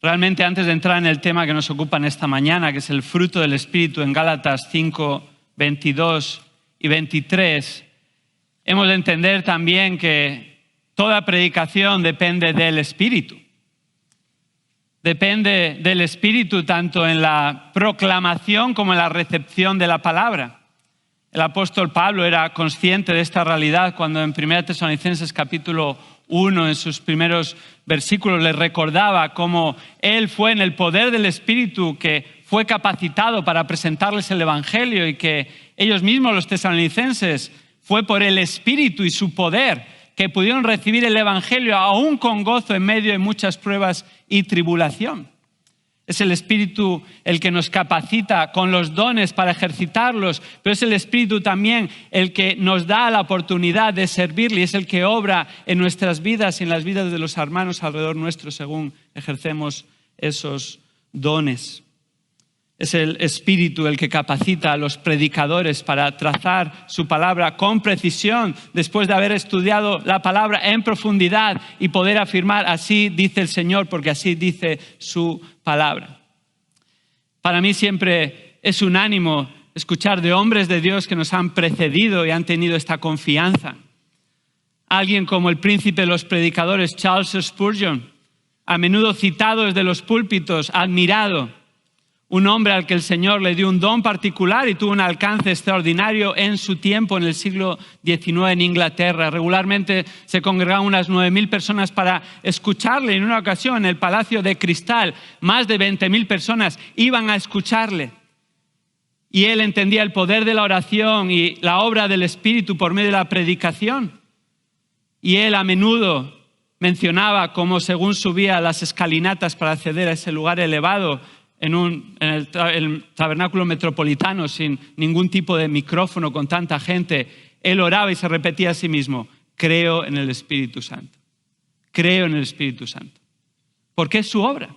Realmente, antes de entrar en el tema que nos ocupa en esta mañana, que es el fruto del Espíritu en Gálatas 5, 22 y 23, hemos de entender también que toda predicación depende del Espíritu. Depende del Espíritu tanto en la proclamación como en la recepción de la palabra. El apóstol Pablo era consciente de esta realidad cuando en 1 Tesalonicenses capítulo 1, en sus primeros versículos, les recordaba cómo él fue en el poder del Espíritu que fue capacitado para presentarles el Evangelio y que ellos mismos, los tesalonicenses, fue por el Espíritu y su poder que pudieron recibir el Evangelio aún con gozo en medio de muchas pruebas y tribulación. Es el Espíritu el que nos capacita con los dones para ejercitarlos, pero es el Espíritu también el que nos da la oportunidad de servirle y es el que obra en nuestras vidas y en las vidas de los hermanos alrededor nuestro según ejercemos esos dones. Es el Espíritu el que capacita a los predicadores para trazar su palabra con precisión después de haber estudiado la palabra en profundidad y poder afirmar, así dice el Señor, porque así dice su palabra. Para mí siempre es un ánimo escuchar de hombres de Dios que nos han precedido y han tenido esta confianza. Alguien como el príncipe de los predicadores, Charles Spurgeon, a menudo citado desde los púlpitos, admirado. Un hombre al que el Señor le dio un don particular y tuvo un alcance extraordinario en su tiempo, en el siglo XIX en Inglaterra. Regularmente se congregaban unas 9.000 personas para escucharle. En una ocasión, en el Palacio de Cristal, más de 20.000 personas iban a escucharle. Y él entendía el poder de la oración y la obra del Espíritu por medio de la predicación. Y él a menudo mencionaba cómo según subía las escalinatas para acceder a ese lugar elevado, en el tabernáculo metropolitano, sin ningún tipo de micrófono, con tanta gente, él oraba y se repetía a sí mismo: creo en el Espíritu Santo. Creo en el Espíritu Santo. Porque es su obra.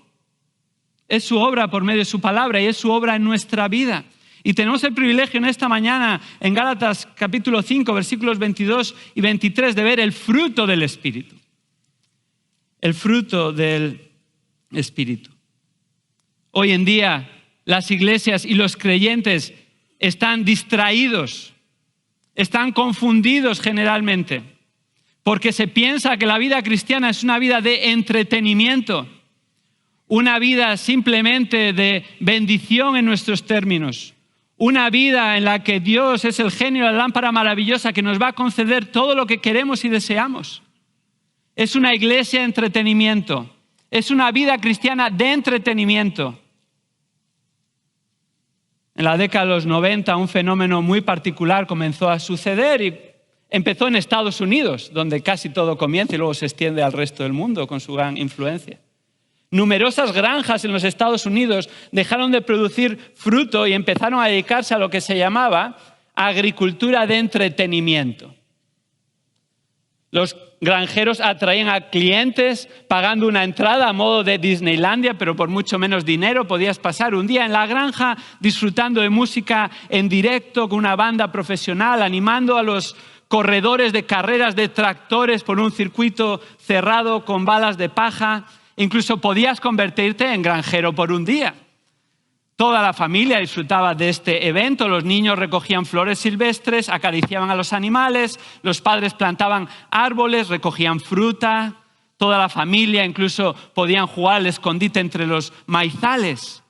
Es su obra por medio de su palabra y es su obra en nuestra vida. Y tenemos el privilegio en esta mañana, en Gálatas capítulo 5, versículos 22 y 23, de ver el fruto del Espíritu. El fruto del Espíritu. Hoy en día las iglesias y los creyentes están distraídos, están confundidos generalmente, porque se piensa que la vida cristiana es una vida de entretenimiento, una vida simplemente de bendición en nuestros términos, una vida en la que Dios es el genio de la lámpara maravillosa que nos va a conceder todo lo que queremos y deseamos. Es una iglesia de entretenimiento, es una vida cristiana de entretenimiento. En la década de los 90 un fenómeno muy particular comenzó a suceder y empezó en Estados Unidos, donde casi todo comienza y luego se extiende al resto del mundo con su gran influencia. Numerosas granjas en los Estados Unidos dejaron de producir fruto y empezaron a dedicarse a lo que se llamaba agricultura de entretenimiento. Los granjeros atraían a clientes pagando una entrada a modo de Disneylandia, pero por mucho menos dinero. Podías pasar un día en la granja disfrutando de música en directo con una banda profesional, animando a los corredores de carreras de tractores por un circuito cerrado con balas de paja. Incluso podías convertirte en granjero por un día. Toda la familia disfrutaba de este evento, los niños recogían flores silvestres, acariciaban a los animales, los padres plantaban árboles, recogían fruta, toda la familia incluso podían jugar al escondite entre los maizales.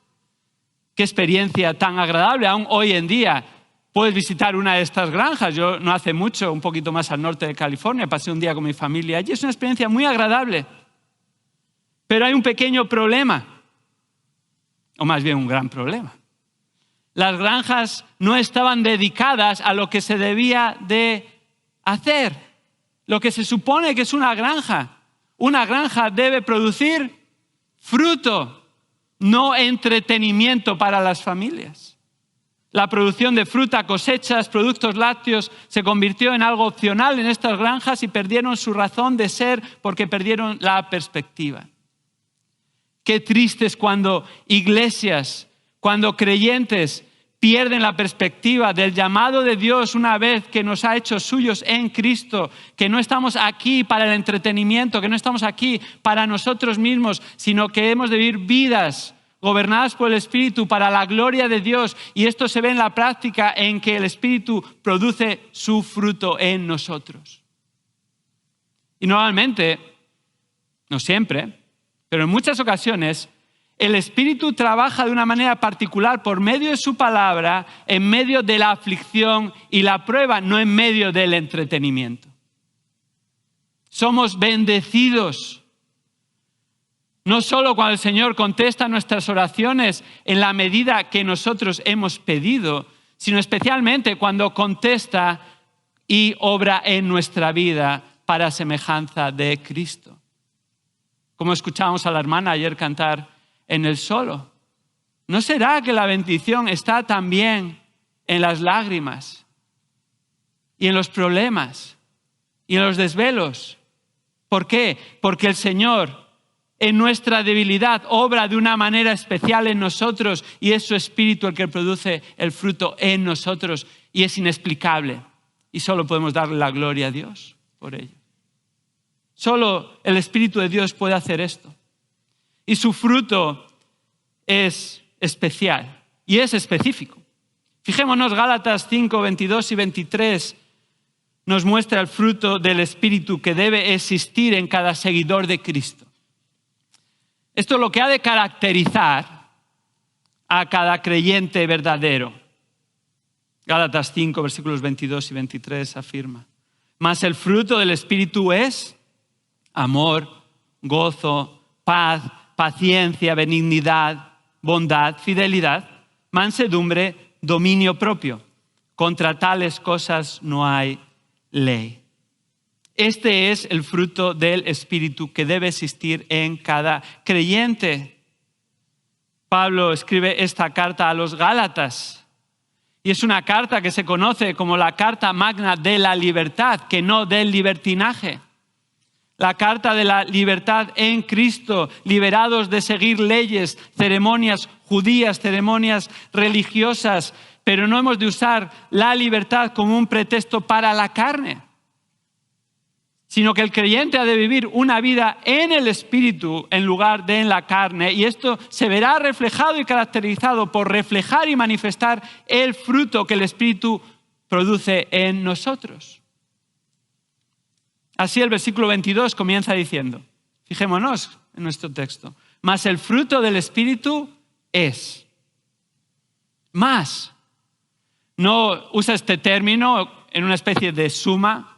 Qué experiencia tan agradable, aún hoy en día puedes visitar una de estas granjas. Yo no hace mucho, un poquito más al norte de California, pasé un día con mi familia allí, es una experiencia muy agradable. Pero hay un pequeño problema. O más bien un gran problema. Las granjas no estaban dedicadas a lo que se debía de hacer. Lo que se supone que es una granja. Una granja debe producir fruto, no entretenimiento para las familias. La producción de fruta, cosechas, productos lácteos se convirtió en algo opcional en estas granjas y perdieron su razón de ser porque perdieron la perspectiva. Qué triste es cuando iglesias, cuando creyentes pierden la perspectiva del llamado de Dios una vez que nos ha hecho suyos en Cristo, que no estamos aquí para el entretenimiento, que no estamos aquí para nosotros mismos, sino que hemos de vivir vidas gobernadas por el Espíritu para la gloria de Dios. Y esto se ve en la práctica en que el Espíritu produce su fruto en nosotros. Y normalmente, no siempre, pero en muchas ocasiones, el Espíritu trabaja de una manera particular por medio de su palabra, en medio de la aflicción y la prueba, no en medio del entretenimiento. Somos bendecidos. No solo cuando el Señor contesta nuestras oraciones en la medida que nosotros hemos pedido, sino especialmente cuando contesta y obra en nuestra vida para semejanza de Cristo. Como escuchábamos a la hermana ayer cantar en el solo. ¿No será que la bendición está también en las lágrimas y en los problemas y en los desvelos? ¿Por qué? Porque el Señor en nuestra debilidad obra de una manera especial en nosotros y es su Espíritu el que produce el fruto en nosotros y es inexplicable y solo podemos darle la gloria a Dios por ello. Solo el Espíritu de Dios puede hacer esto. Y su fruto es especial y es específico. Fijémonos, Gálatas 5, 22 y 23 nos muestra el fruto del Espíritu que debe existir en cada seguidor de Cristo. Esto es lo que ha de caracterizar a cada creyente verdadero. Gálatas 5, versículos 22 y 23 afirma: mas el fruto del Espíritu es amor, gozo, paz, paciencia, benignidad, bondad, fidelidad, mansedumbre, dominio propio. Contra tales cosas no hay ley. Este es el fruto del Espíritu que debe existir en cada creyente. Pablo escribe esta carta a los Gálatas y es una carta que se conoce como la carta magna de la libertad, que no del libertinaje. La carta de la libertad en Cristo, liberados de seguir leyes, ceremonias judías, ceremonias religiosas, pero no hemos de usar la libertad como un pretexto para la carne, sino que el creyente ha de vivir una vida en el Espíritu en lugar de en la carne, y esto se verá reflejado y caracterizado por reflejar y manifestar el fruto que el Espíritu produce en nosotros. Así el versículo 22 comienza diciendo, fijémonos en nuestro texto, mas el fruto del Espíritu es. Más. No usa este término en una especie de suma,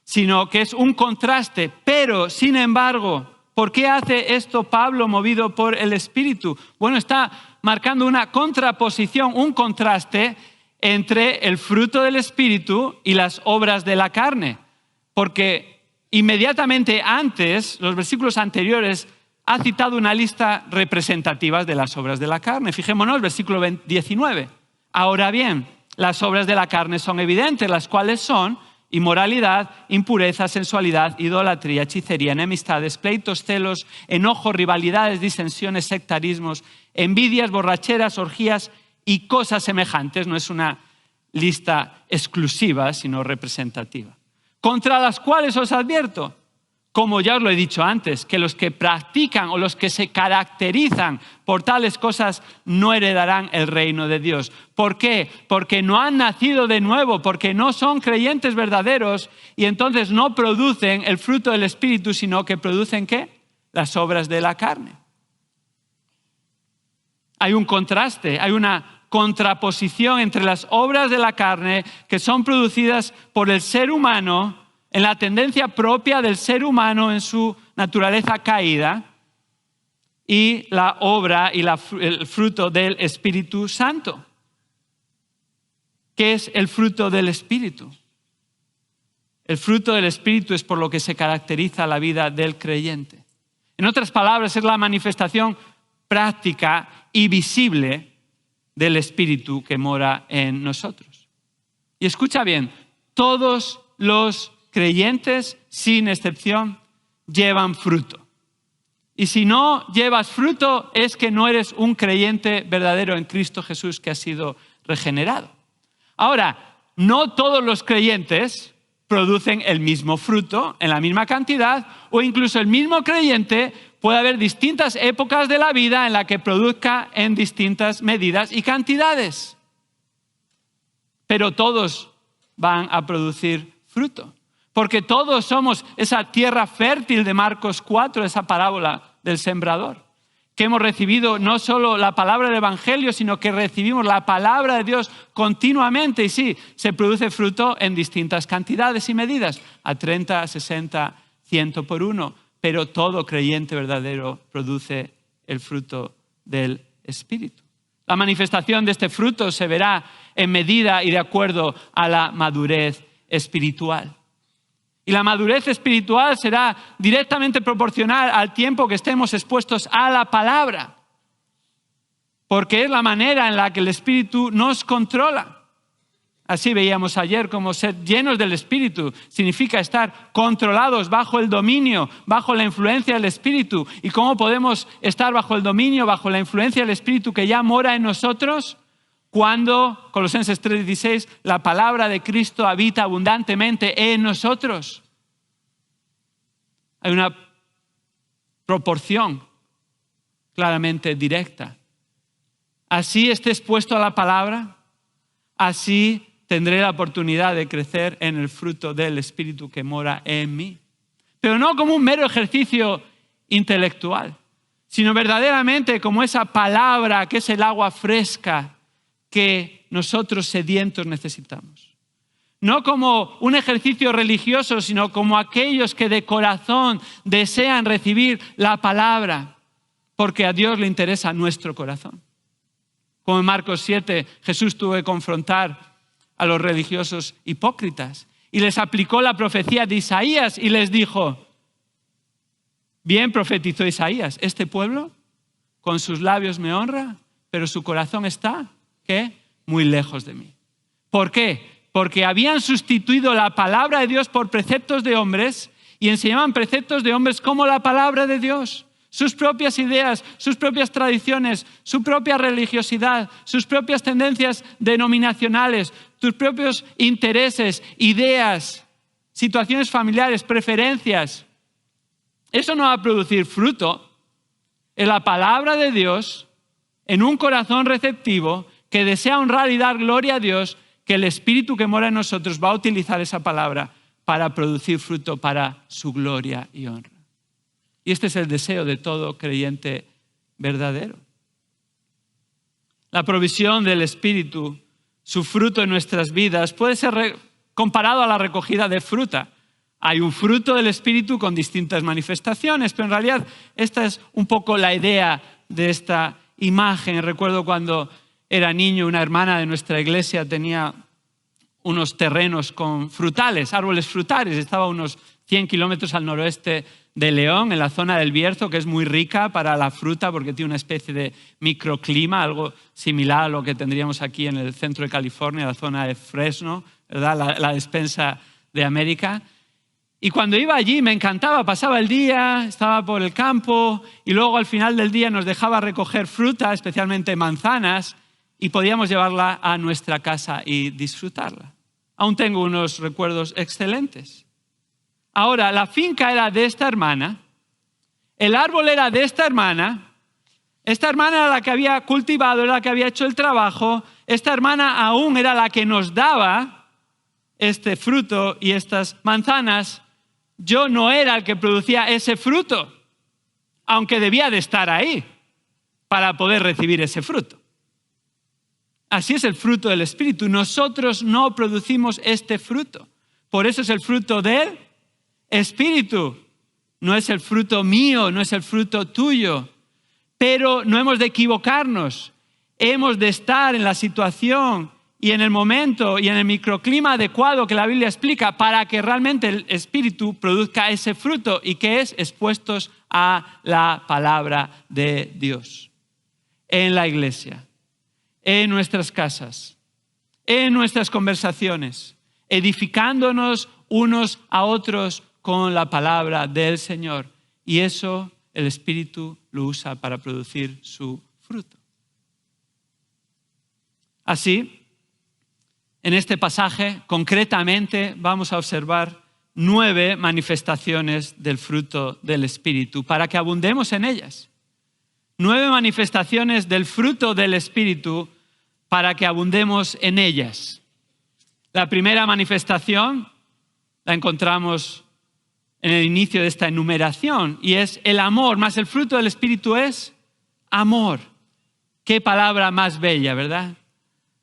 sino que es un contraste. Pero, sin embargo, ¿por qué hace esto Pablo movido por el Espíritu? Bueno, está marcando una contraposición, un contraste entre el fruto del Espíritu y las obras de la carne. Porque inmediatamente antes, los versículos anteriores, ha citado una lista representativa de las obras de la carne. Fijémonos, versículo 19. Ahora bien, las obras de la carne son evidentes, las cuales son inmoralidad, impureza, sensualidad, idolatría, hechicería, enemistades, pleitos, celos, enojos, rivalidades, disensiones, sectarismos, envidias, borracheras, orgías y cosas semejantes. No es una lista exclusiva, sino representativa. Contra las cuales os advierto, como ya os lo he dicho antes, que los que practican o los que se caracterizan por tales cosas no heredarán el reino de Dios. ¿Por qué? Porque no han nacido de nuevo, porque no son creyentes verdaderos y entonces no producen el fruto del Espíritu, sino que producen ¿qué? Las obras de la carne. Hay un contraste, hay una contraposición entre las obras de la carne que son producidas por el ser humano en la tendencia propia del ser humano en su naturaleza caída y la obra y el fruto del Espíritu Santo. ¿Qué es el fruto del Espíritu? El fruto del Espíritu es por lo que se caracteriza la vida del creyente. En otras palabras, es la manifestación práctica y visible del Espíritu que mora en nosotros. Y escucha bien, todos los creyentes, sin excepción, llevan fruto. Y si no llevas fruto, es que no eres un creyente verdadero en Cristo Jesús que ha sido regenerado. Ahora, no todos los creyentes producen el mismo fruto en la misma cantidad, o incluso el mismo creyente puede haber distintas épocas de la vida en la que produzca en distintas medidas y cantidades. Pero todos van a producir fruto, porque todos somos esa tierra fértil de Marcos 4, esa parábola del sembrador, que hemos recibido no solo la palabra del Evangelio, sino que recibimos la palabra de Dios continuamente. Y sí, se produce fruto en distintas cantidades y medidas, a 30, 60, 100 por uno. Pero todo creyente verdadero produce el fruto del Espíritu. La manifestación de este fruto se verá en medida y de acuerdo a la madurez espiritual. Y la madurez espiritual será directamente proporcional al tiempo que estemos expuestos a la palabra, porque es la manera en la que el Espíritu nos controla. Así veíamos ayer cómo ser llenos del Espíritu significa estar controlados bajo el dominio, bajo la influencia del Espíritu. ¿Y cómo podemos estar bajo el dominio, bajo la influencia del Espíritu que ya mora en nosotros? Cuando, Colosenses 3:16, la palabra de Cristo habita abundantemente en nosotros. Hay una proporción claramente directa. Así esté expuesto a la palabra, así tendré la oportunidad de crecer en el fruto del Espíritu que mora en mí. Pero no como un mero ejercicio intelectual, sino verdaderamente como esa palabra que es el agua fresca que nosotros sedientos necesitamos. No como un ejercicio religioso, sino como aquellos que de corazón desean recibir la palabra, porque a Dios le interesa nuestro corazón. Como en Marcos 7, Jesús tuvo que confrontar a los religiosos hipócritas y les aplicó la profecía de Isaías y les dijo, bien profetizó Isaías, este pueblo con sus labios me honra, pero su corazón está, ¿qué? Muy lejos de mí. ¿Por qué? Porque habían sustituido la palabra de Dios por preceptos de hombres y enseñaban preceptos de hombres como la palabra de Dios. Sus propias ideas, sus propias tradiciones, su propia religiosidad, sus propias tendencias denominacionales, tus propios intereses, ideas, situaciones familiares, preferencias. Eso no va a producir fruto. Es la palabra de Dios en un corazón receptivo que desea honrar y dar gloria a Dios, que el Espíritu que mora en nosotros va a utilizar esa palabra para producir fruto para su gloria y honra. Y este es el deseo de todo creyente verdadero. La provisión del Espíritu, su fruto en nuestras vidas, puede ser comparado a la recogida de fruta. Hay un fruto del Espíritu con distintas manifestaciones, pero en realidad esta es un poco la idea de esta imagen. Recuerdo cuando era niño, una hermana de nuestra iglesia tenía unos terrenos con frutales, árboles frutales. Estaba a unos 100 kilómetros al noroeste de León, en la zona del Bierzo, que es muy rica para la fruta porque tiene una especie de microclima, algo similar a lo que tendríamos aquí en el centro de California, la zona de Fresno, ¿verdad? La despensa de América. Y cuando iba allí me encantaba, pasaba el día, estaba por el campo y luego al final del día nos dejaba recoger fruta, especialmente manzanas, y podíamos llevarla a nuestra casa y disfrutarla. Aún tengo unos recuerdos excelentes. Ahora, la finca era de esta hermana, el árbol era de esta hermana era la que había cultivado, era la que había hecho el trabajo, esta hermana aún era la que nos daba este fruto y estas manzanas. Yo no era el que producía ese fruto, aunque debía de estar ahí para poder recibir ese fruto. Así es el fruto del Espíritu. Nosotros no producimos este fruto. Por eso es el fruto del Espíritu. No es el fruto mío, no es el fruto tuyo. Pero no hemos de equivocarnos. Hemos de estar en la situación y en el momento y en el microclima adecuado que la Biblia explica para que realmente el Espíritu produzca ese fruto y que es expuestos a la palabra de Dios. En la iglesia, en nuestras casas, en nuestras conversaciones, edificándonos unos a otros con la palabra del Señor. Y eso el Espíritu lo usa para producir su fruto. Así, En este pasaje, concretamente, vamos a observar 9 manifestaciones del fruto del Espíritu para que abundemos en ellas. 9 manifestaciones del fruto del Espíritu para que abundemos en ellas. La primera manifestación la encontramos en el inicio de esta enumeración y es el amor, más el fruto del Espíritu es amor. Qué palabra más bella, ¿verdad?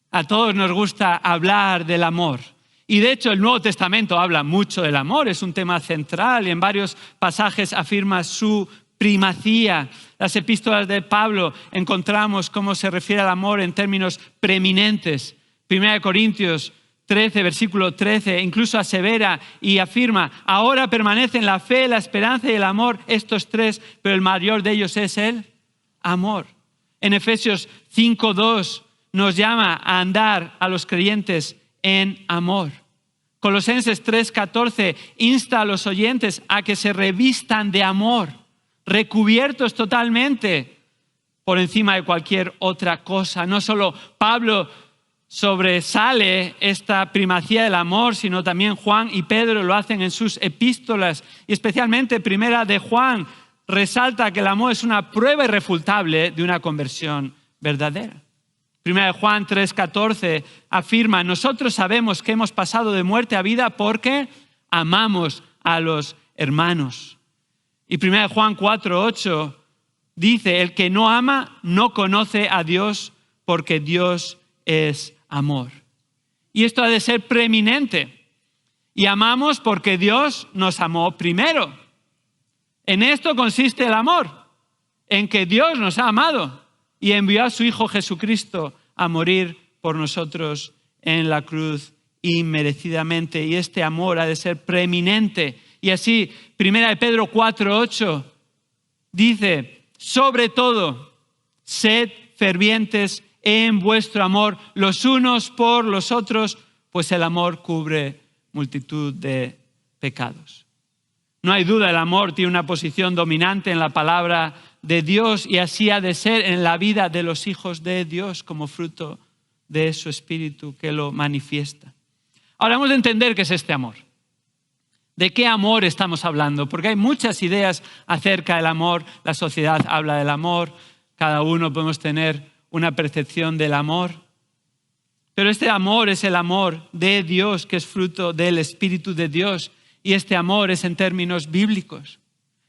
A todos nos gusta hablar del amor. Y de hecho el Nuevo Testamento habla mucho del amor, es un tema central y en varios pasajes afirma su primacía. Las epístolas de Pablo encontramos cómo se refiere al amor en términos preeminentes. 1 Corintios 13, versículo 13, incluso asevera y afirma, ahora permanecen la fe, la esperanza y el amor, estos 3, pero el mayor de ellos es el amor. En Efesios 5:2 nos llama a andar a los creyentes en amor. Colosenses 3:14 insta a los oyentes a que se revistan de amor, recubiertos totalmente por encima de cualquier otra cosa. No solo Pablo sobresale esta primacía del amor, sino también Juan y Pedro lo hacen en sus epístolas. Y especialmente Primera de Juan resalta que el amor es una prueba irrefutable de una conversión verdadera. Primera de Juan 3:14 afirma, nosotros sabemos que hemos pasado de muerte a vida porque amamos a los hermanos. Y Primera de Juan 4:8 dice, el que no ama no conoce a Dios porque Dios es amor. Y esto ha de ser preeminente. Y amamos porque Dios nos amó primero. En esto consiste el amor, en que Dios nos ha amado y envió a su Hijo Jesucristo a morir por nosotros en la cruz inmerecidamente. Y este amor ha de ser preeminente. Y así, 1 Pedro 4:8 dice, sobre todo, sed fervientes en vuestro amor los unos por los otros, pues el amor cubre multitud de pecados. No hay duda, el amor tiene una posición dominante en la palabra de Dios y así ha de ser en la vida de los hijos de Dios como fruto de su Espíritu que lo manifiesta. Ahora vamos a entender qué es este amor. ¿De qué amor estamos hablando? Porque hay muchas ideas acerca del amor. La sociedad habla del amor. Cada uno podemos tener una percepción del amor. Pero este amor es el amor de Dios, que es fruto del Espíritu de Dios. Y este amor es en términos bíblicos.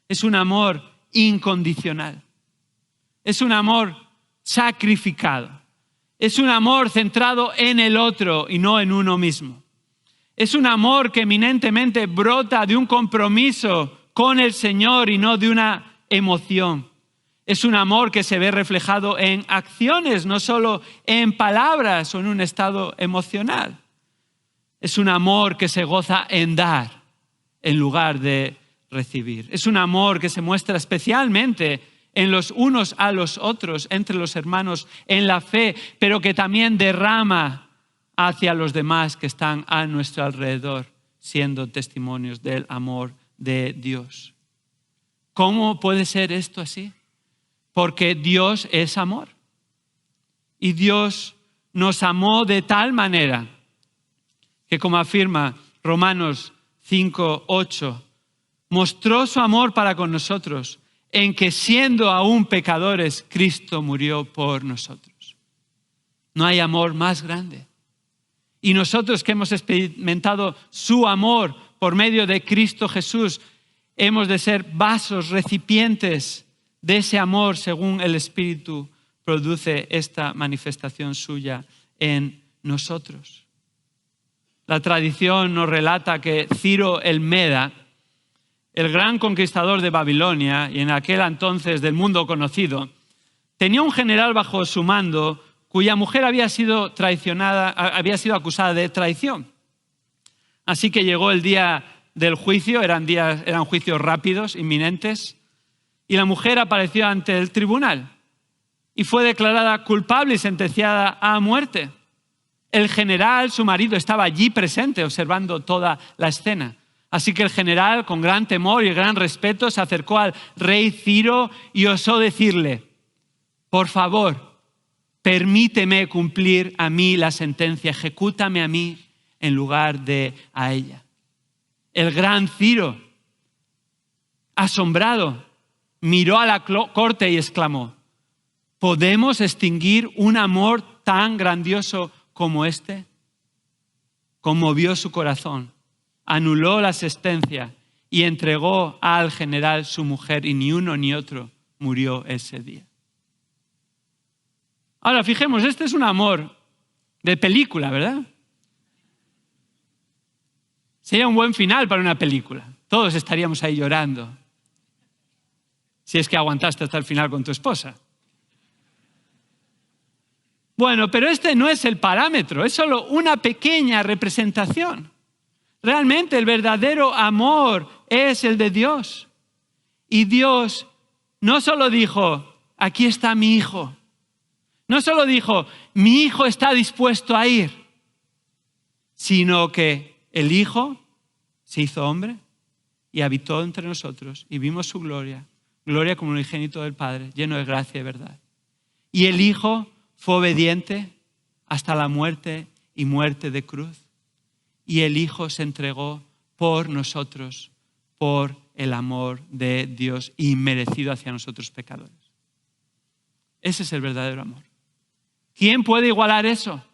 Es un amor incondicional. Es un amor sacrificado. Es un amor centrado en el otro y no en uno mismo. Es un amor que eminentemente brota de un compromiso con el Señor y no de una emoción. Es un amor que se ve reflejado en acciones, no solo en palabras o en un estado emocional. Es un amor que se goza en dar en lugar de recibir. Es un amor que se muestra especialmente en los unos a los otros, entre los hermanos, en la fe, pero que también derrama hacia los demás que están a nuestro alrededor, siendo testimonios del amor de Dios. ¿Cómo puede ser esto así? Porque Dios es amor. Y Dios nos amó de tal manera que, como afirma Romanos 5:8, mostró su amor para con nosotros en que siendo aún pecadores, Cristo murió por nosotros. No hay amor más grande. Y nosotros que hemos experimentado su amor por medio de Cristo Jesús, hemos de ser vasos, recipientes de ese amor según el Espíritu produce esta manifestación suya en nosotros. La tradición nos relata que Ciro el Meda, el gran conquistador de Babilonia y en aquel entonces del mundo conocido, tenía un general bajo su mando cuya mujer había sido traicionada, había sido acusada de traición. Así que llegó el día del juicio, eran juicios rápidos, inminentes, y la mujer apareció ante el tribunal y fue declarada culpable y sentenciada a muerte. El general, su marido, estaba allí presente observando toda la escena. Así que el general, con gran temor y gran respeto, se acercó al rey Ciro y osó decirle, por favor, Permíteme cumplir a mí la sentencia, ejecútame a mí en lugar de a ella. El gran Ciro, asombrado, miró a la corte y exclamó: ¿podemos extinguir un amor tan grandioso como este? Conmovió su corazón, anuló la sentencia y entregó al general su mujer, y ni uno ni otro murió ese día. Ahora, fijemos, este es un amor de película, ¿verdad? Sería un buen final para una película. Todos estaríamos ahí llorando. Si es que aguantaste hasta el final con tu esposa. Bueno, pero este no es el parámetro, es solo una pequeña representación. Realmente el verdadero amor es el de Dios. Y Dios no solo dijo: aquí está mi hijo. No solo dijo: mi hijo está dispuesto a ir. Sino que el Hijo se hizo hombre y habitó entre nosotros y vimos su gloria. Gloria como un unigénito del Padre, lleno de gracia y verdad. Y el Hijo fue obediente hasta la muerte y muerte de cruz. Y el Hijo se entregó por nosotros, por el amor de Dios inmerecido hacia nosotros pecadores. Ese es el verdadero amor. ¿Quién puede igualar eso?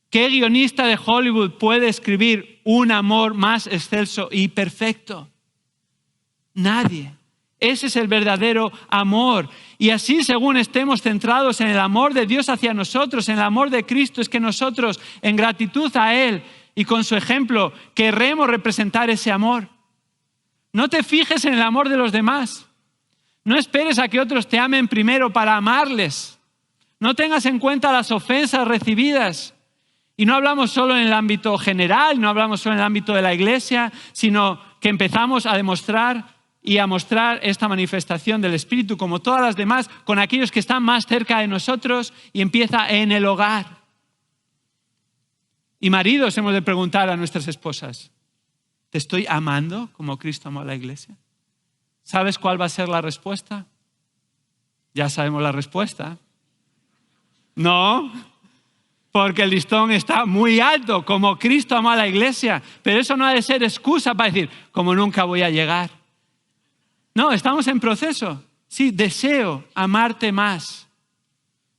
¿Qué guionista de Hollywood puede escribir un amor más excelso y perfecto? Nadie. Ese es el verdadero amor. Y así, según estemos centrados en el amor de Dios hacia nosotros, en el amor de Cristo, es que nosotros, en gratitud a Él y con su ejemplo, querremos representar ese amor. No te fijes en el amor de los demás. No esperes a que otros te amen primero para amarles. No tengas en cuenta las ofensas recibidas. Y no hablamos solo en el ámbito general, no hablamos solo en el ámbito de la iglesia, sino que empezamos a demostrar y a mostrar esta manifestación del Espíritu, como todas las demás, con aquellos que están más cerca de nosotros, y empieza en el hogar. Y maridos, hemos de preguntar a nuestras esposas: ¿te estoy amando como Cristo amó a la iglesia? ¿Sabes cuál va a ser la respuesta? Ya sabemos la respuesta. No, porque el listón está muy alto, como Cristo amó a la iglesia. Pero eso no ha de ser excusa para decir: como nunca voy a llegar. No, estamos en proceso. Sí, deseo amarte más.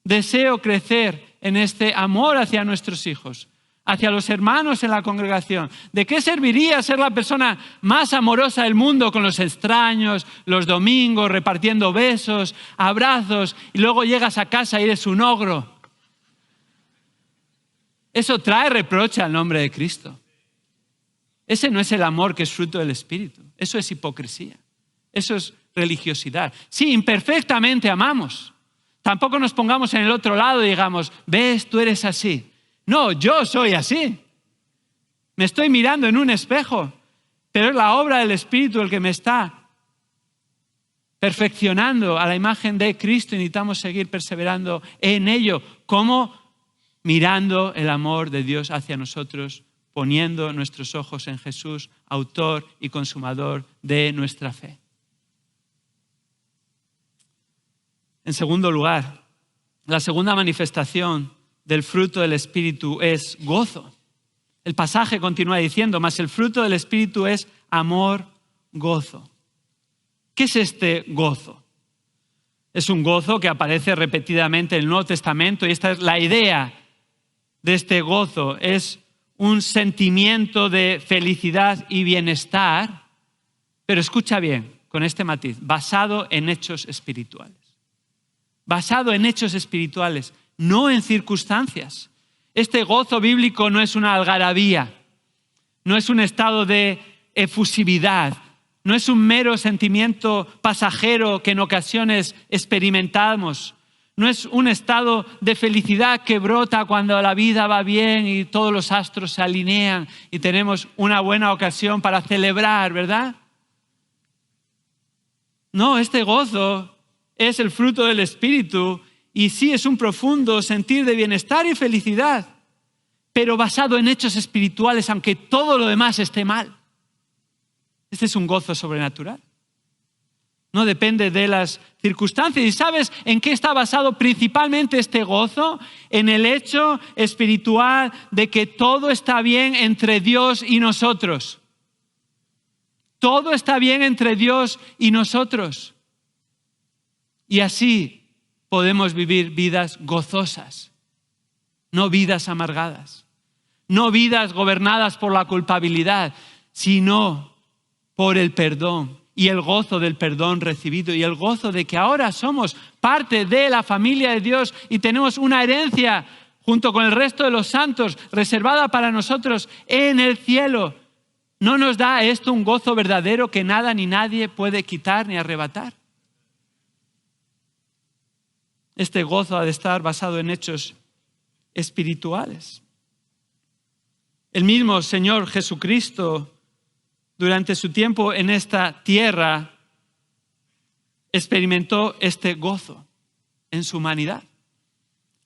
Deseo crecer en este amor hacia nuestros hijos, hacia los hermanos en la congregación. ¿De qué serviría ser la persona más amorosa del mundo con los extraños, los domingos, repartiendo besos, abrazos, y luego llegas a casa y eres un ogro? Eso trae reproche al nombre de Cristo. Ese no es el amor que es fruto del Espíritu. Eso es hipocresía. Eso es religiosidad. Sí, imperfectamente amamos. Tampoco nos pongamos en el otro lado y digamos: ves, tú eres así. No, yo soy así. Me estoy mirando en un espejo, pero es la obra del Espíritu el que me está perfeccionando a la imagen de Cristo, y necesitamos seguir perseverando en ello. ¿Cómo? Mirando el amor de Dios hacia nosotros, poniendo nuestros ojos en Jesús, autor y consumador de nuestra fe. En segundo lugar, la segunda manifestación del fruto del Espíritu es gozo. El pasaje continúa diciendo: mas el fruto del Espíritu es amor, gozo. ¿Qué es este gozo? Es un gozo que aparece repetidamente en el Nuevo Testamento, y esta es la idea de este gozo. Es un sentimiento de felicidad y bienestar, pero escucha bien, con este matiz, basado en hechos espirituales. Basado en hechos espirituales, no en circunstancias. Este gozo bíblico no es una algarabía, no es un estado de efusividad, no es un mero sentimiento pasajero que en ocasiones experimentamos, no es un estado de felicidad que brota cuando la vida va bien y todos los astros se alinean y tenemos una buena ocasión para celebrar, ¿verdad? No, este gozo es el fruto del Espíritu, y sí, es un profundo sentir de bienestar y felicidad, pero basado en hechos espirituales, aunque todo lo demás esté mal. Este es un gozo sobrenatural. No depende de las circunstancias. ¿Y sabes en qué está basado principalmente este gozo? En el hecho espiritual de que todo está bien entre Dios y nosotros. Todo está bien entre Dios y nosotros. Y así podemos vivir vidas gozosas, no vidas amargadas, no vidas gobernadas por la culpabilidad, sino por el perdón y el gozo del perdón recibido y el gozo de que ahora somos parte de la familia de Dios y tenemos una herencia junto con el resto de los santos reservada para nosotros en el cielo. ¿No nos da esto un gozo verdadero que nada ni nadie puede quitar ni arrebatar? Este gozo ha de estar basado en hechos espirituales. El mismo Señor Jesucristo, durante su tiempo en esta tierra, experimentó este gozo en su humanidad.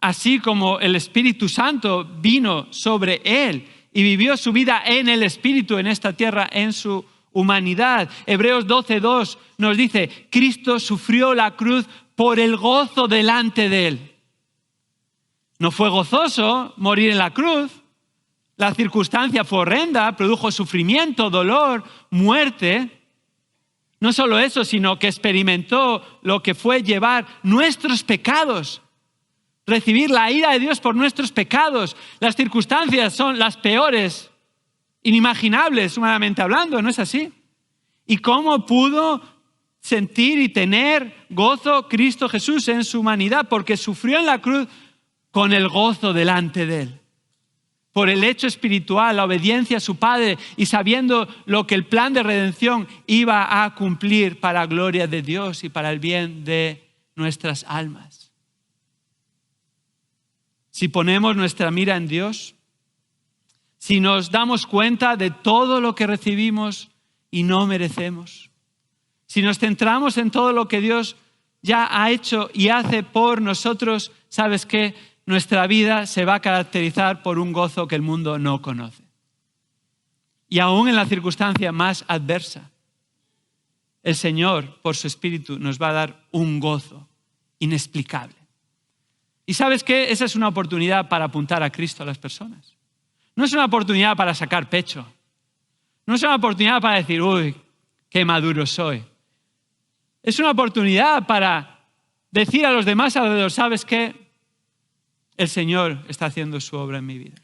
Así como el Espíritu Santo vino sobre él y vivió su vida en el Espíritu en esta tierra, en su humanidad. Hebreos 12:2 nos dice, Cristo sufrió la cruz por el gozo delante de él. No fue gozoso morir en la cruz. La circunstancia fue horrenda, produjo sufrimiento, dolor, muerte. No solo eso, sino que experimentó lo que fue llevar nuestros pecados, recibir la ira de Dios por nuestros pecados. Las circunstancias son las peores, inimaginables, humanamente hablando, ¿no es así? ¿Y cómo pudo sentir y tener gozo Cristo Jesús en su humanidad? Porque sufrió en la cruz con el gozo delante de él. Por el hecho espiritual, la obediencia a su Padre y sabiendo lo que el plan de redención iba a cumplir para la gloria de Dios y para el bien de nuestras almas. Si ponemos nuestra mira en Dios, si nos damos cuenta de todo lo que recibimos y no merecemos, si nos centramos en todo lo que Dios ya ha hecho y hace por nosotros, ¿sabes qué? Nuestra vida se va a caracterizar por un gozo que el mundo no conoce. Y aún en la circunstancia más adversa, el Señor, por su Espíritu, nos va a dar un gozo inexplicable. ¿Y sabes qué? Esa es una oportunidad para apuntar a Cristo a las personas. No es una oportunidad para sacar pecho. No es una oportunidad para decir, uy, qué maduro soy. Es una oportunidad para decir a los demás alrededor, ¿sabes qué? El Señor está haciendo su obra en mi vida.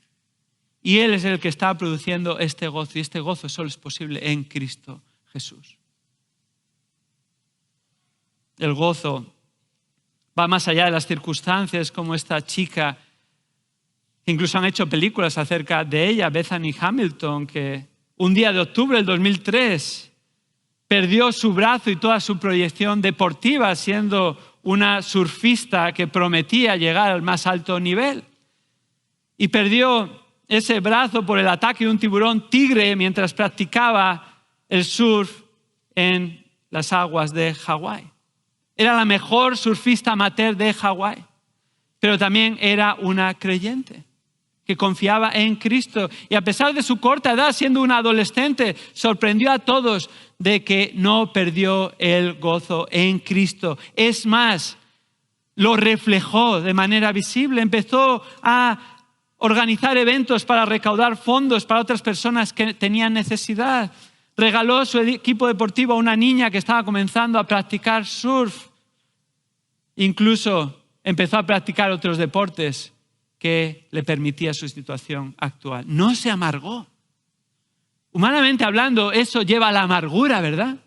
Y Él es el que está produciendo este gozo. Y este gozo solo es posible en Cristo Jesús. El gozo va más allá de las circunstancias, como esta chica. Incluso han hecho películas acerca de ella, Bethany Hamilton, que un día de octubre del 2003 perdió su brazo y toda su proyección deportiva siendo una surfista que prometía llegar al más alto nivel. Y perdió ese brazo por el ataque de un tiburón tigre mientras practicaba el surf en las aguas de Hawái. Era la mejor surfista amateur de Hawái, pero también era una creyente que confiaba en Cristo. Y a pesar de su corta edad, siendo una adolescente, sorprendió a todos de que no perdió el gozo en Cristo. Es más, lo reflejó de manera visible. Empezó a organizar eventos para recaudar fondos para otras personas que tenían necesidad. Regaló su equipo deportivo a una niña que estaba comenzando a practicar surf. Incluso empezó a practicar otros deportes que le permitía su situación actual. No se amargó. Humanamente hablando, eso lleva a la amargura, ¿verdad?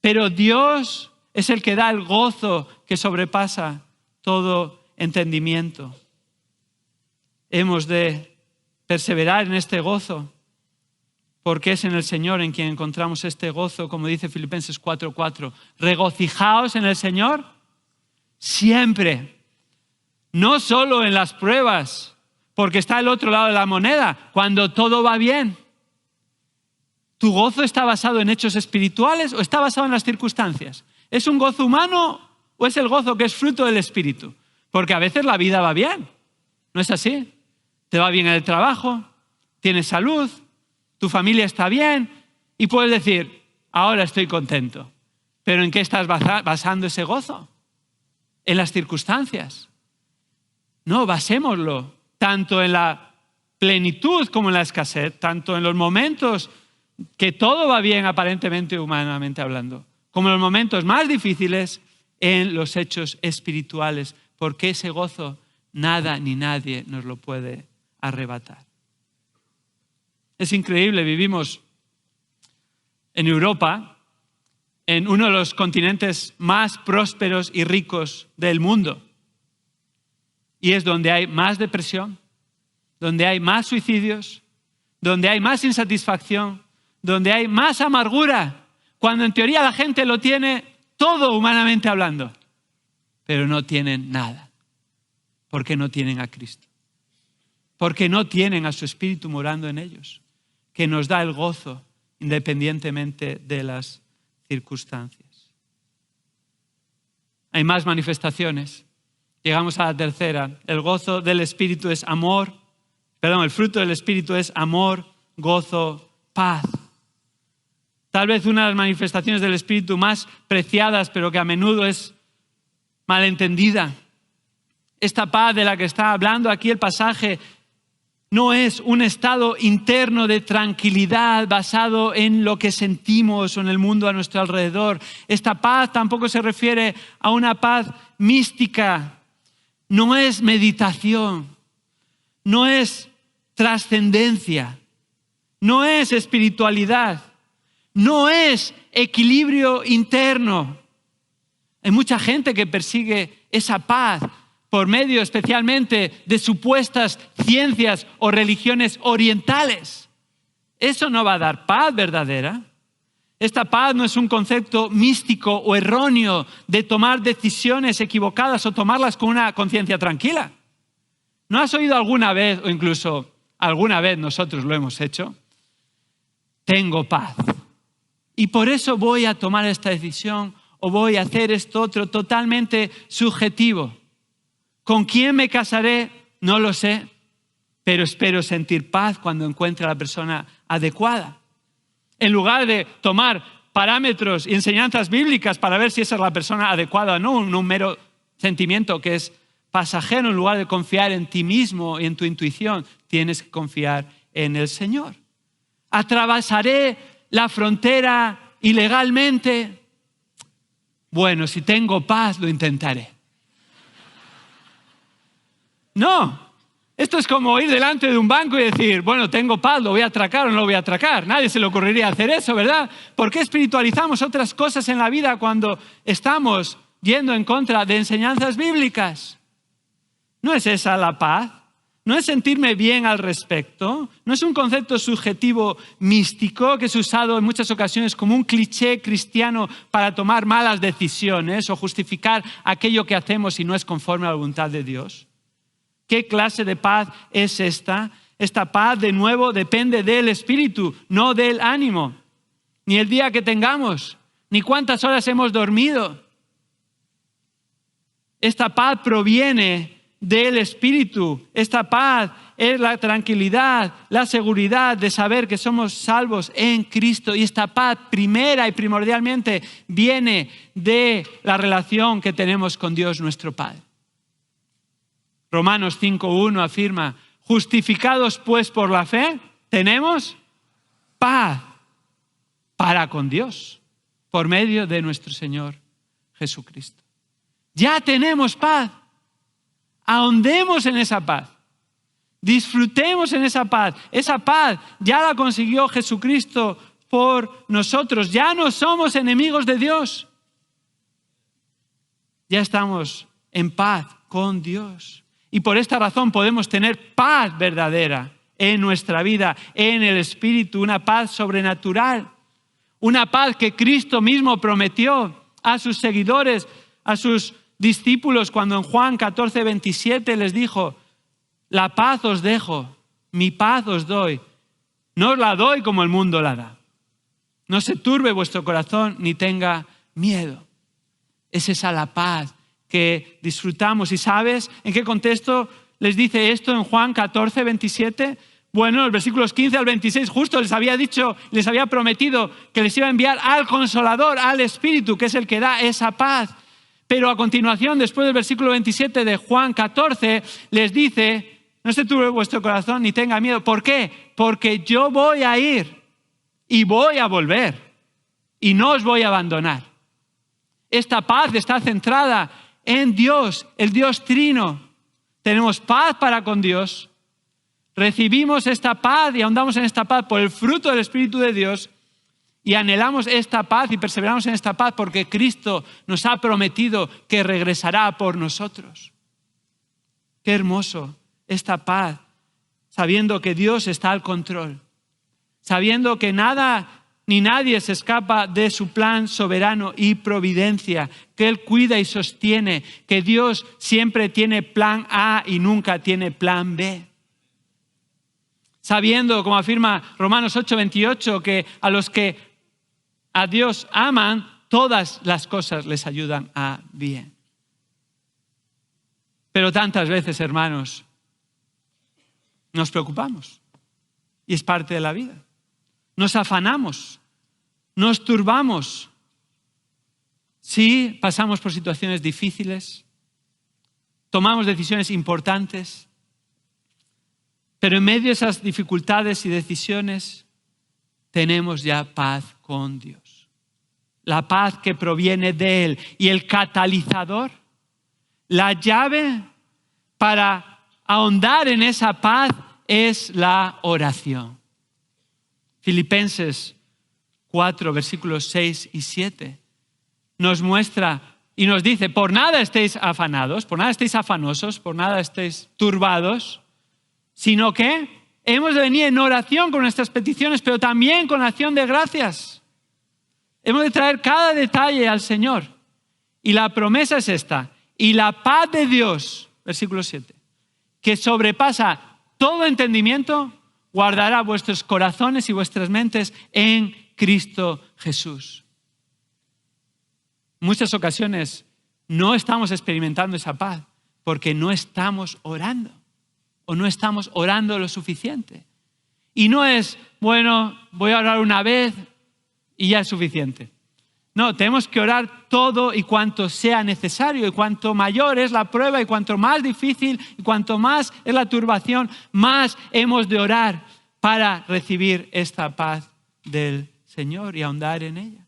Pero Dios es el que da el gozo que sobrepasa todo entendimiento. Hemos de perseverar en este gozo, porque es en el Señor en quien encontramos este gozo, como dice Filipenses 4:4. Regocijaos en el Señor siempre. No solo en las pruebas, porque está el otro lado de la moneda, cuando todo va bien. ¿Tu gozo está basado en hechos espirituales o está basado en las circunstancias? ¿Es un gozo humano o es el gozo que es fruto del Espíritu? Porque a veces la vida va bien, ¿no es así? Te va bien en el trabajo, tienes salud, tu familia está bien y puedes decir, ahora estoy contento. Pero ¿en qué estás basando ese gozo? En las circunstancias. No, basémoslo tanto en la plenitud como en la escasez, tanto en los momentos que todo va bien aparentemente humanamente hablando, como en los momentos más difíciles, en los hechos espirituales, porque ese gozo nada ni nadie nos lo puede arrebatar. Es increíble, vivimos en Europa, en uno de los continentes más prósperos y ricos del mundo. Y es donde hay más depresión, donde hay más suicidios, donde hay más insatisfacción, donde hay más amargura, cuando en teoría la gente lo tiene todo humanamente hablando, pero no tienen nada, porque no tienen a Cristo, porque no tienen a su Espíritu morando en ellos, que nos da el gozo independientemente de las circunstancias. Hay más manifestaciones. Llegamos a la tercera. El gozo del Espíritu es amor. El fruto del Espíritu es amor, gozo, paz. Tal vez una de las manifestaciones del Espíritu más preciadas, pero que a menudo es malentendida. Esta paz de la que está hablando aquí el pasaje no es un estado interno de tranquilidad basado en lo que sentimos o en el mundo a nuestro alrededor. Esta paz tampoco se refiere a una paz mística. No es meditación, no es trascendencia, no es espiritualidad, no es equilibrio interno. Hay mucha gente que persigue esa paz por medio especialmente de supuestas ciencias o religiones orientales. Eso no va a dar paz verdadera. Esta paz no es un concepto místico o erróneo de tomar decisiones equivocadas o tomarlas con una conciencia tranquila. ¿No has oído alguna vez, o incluso alguna vez nosotros lo hemos hecho? Tengo paz. Y por eso voy a tomar esta decisión o voy a hacer esto otro, totalmente subjetivo. ¿Con quién me casaré? No lo sé, pero espero sentir paz cuando encuentre a la persona adecuada. En lugar de tomar parámetros y enseñanzas bíblicas para ver si esa es la persona adecuada o no, un mero sentimiento que es pasajero, en lugar de confiar en ti mismo y en tu intuición, tienes que confiar en el Señor. ¿Atravesaré la frontera ilegalmente? Bueno, si tengo paz, lo intentaré. No, esto es como ir delante de un banco y decir, bueno, tengo paz, ¿lo voy a atracar o no lo voy a atracar? Nadie se le ocurriría hacer eso, ¿verdad? ¿Por qué espiritualizamos otras cosas en la vida cuando estamos yendo en contra de enseñanzas bíblicas? ¿No es esa la paz? ¿No es sentirme bien al respecto? ¿No es un concepto subjetivo místico que es usado en muchas ocasiones como un cliché cristiano para tomar malas decisiones o justificar aquello que hacemos y no es conforme a la voluntad de Dios? ¿Qué clase de paz es esta? Esta paz, de nuevo, depende del espíritu, no del ánimo. Ni el día que tengamos, ni cuántas horas hemos dormido. Esta paz proviene del espíritu. Esta paz es la tranquilidad, la seguridad de saber que somos salvos en Cristo. Y esta paz primera y primordialmente viene de la relación que tenemos con Dios nuestro Padre. Romanos 5:1 afirma, justificados pues por la fe, tenemos paz para con Dios por medio de nuestro Señor Jesucristo. Ya tenemos paz. Ahondemos en esa paz. Disfrutemos en esa paz. Esa paz ya la consiguió Jesucristo por nosotros. Ya no somos enemigos de Dios. Ya estamos en paz con Dios. Y por esta razón podemos tener paz verdadera en nuestra vida, en el Espíritu, una paz sobrenatural, una paz que Cristo mismo prometió a sus seguidores, a sus discípulos, cuando en Juan 14:27 les dijo, la paz os dejo, mi paz os doy, no os la doy como el mundo la da. No se turbe vuestro corazón ni tenga miedo. Es esa la paz que disfrutamos. ¿Y sabes en qué contexto les dice esto en Juan 14:27? Bueno, los versículos 15 al 26 justo les había dicho, les había prometido que les iba a enviar al Consolador, al Espíritu, que es el que da esa paz. Pero a continuación, después del versículo 27 de Juan 14, les dice: no se turbe vuestro corazón ni tenga miedo. ¿Por qué? Porque yo voy a ir y voy a volver y no os voy a abandonar. Esta paz está centrada en Dios, el Dios Trino. Tenemos paz para con Dios. Recibimos esta paz y ahondamos en esta paz por el fruto del Espíritu de Dios y anhelamos esta paz y perseveramos en esta paz porque Cristo nos ha prometido que regresará por nosotros. Qué hermoso esta paz, sabiendo que Dios está al control, sabiendo que nada ni nadie se escapa de su plan soberano y providencia, que Él cuida y sostiene, que Dios siempre tiene plan A y nunca tiene plan B. Sabiendo, como afirma Romanos 8:28, que a los que a Dios aman, todas las cosas les ayudan a bien. Pero tantas veces, hermanos, nos preocupamos y es parte de la vida. Nos afanamos, nos turbamos. Sí, pasamos por situaciones difíciles, tomamos decisiones importantes, pero en medio de esas dificultades y decisiones tenemos ya paz con Dios. La paz que proviene de Él y el catalizador, la llave para ahondar en esa paz es la oración. Filipenses 4, versículos 6 y 7 nos muestra y nos dice: por nada estéis afanados, por nada estéis afanosos, por nada estéis turbados, sino que hemos de venir en oración con nuestras peticiones, pero también con acción de gracias. Hemos de traer cada detalle al Señor. Y la promesa es esta: y la paz de Dios, versículo 7, que sobrepasa todo entendimiento, guardará vuestros corazones y vuestras mentes en Cristo Jesús. En muchas ocasiones no estamos experimentando esa paz porque no estamos orando o no estamos orando lo suficiente. Y no es, bueno, voy a orar una vez y ya es suficiente. No, tenemos que orar todo y cuanto sea necesario, y cuanto mayor es la prueba y cuanto más difícil y cuanto más es la turbación, más hemos de orar para recibir esta paz del Señor y ahondar en ella.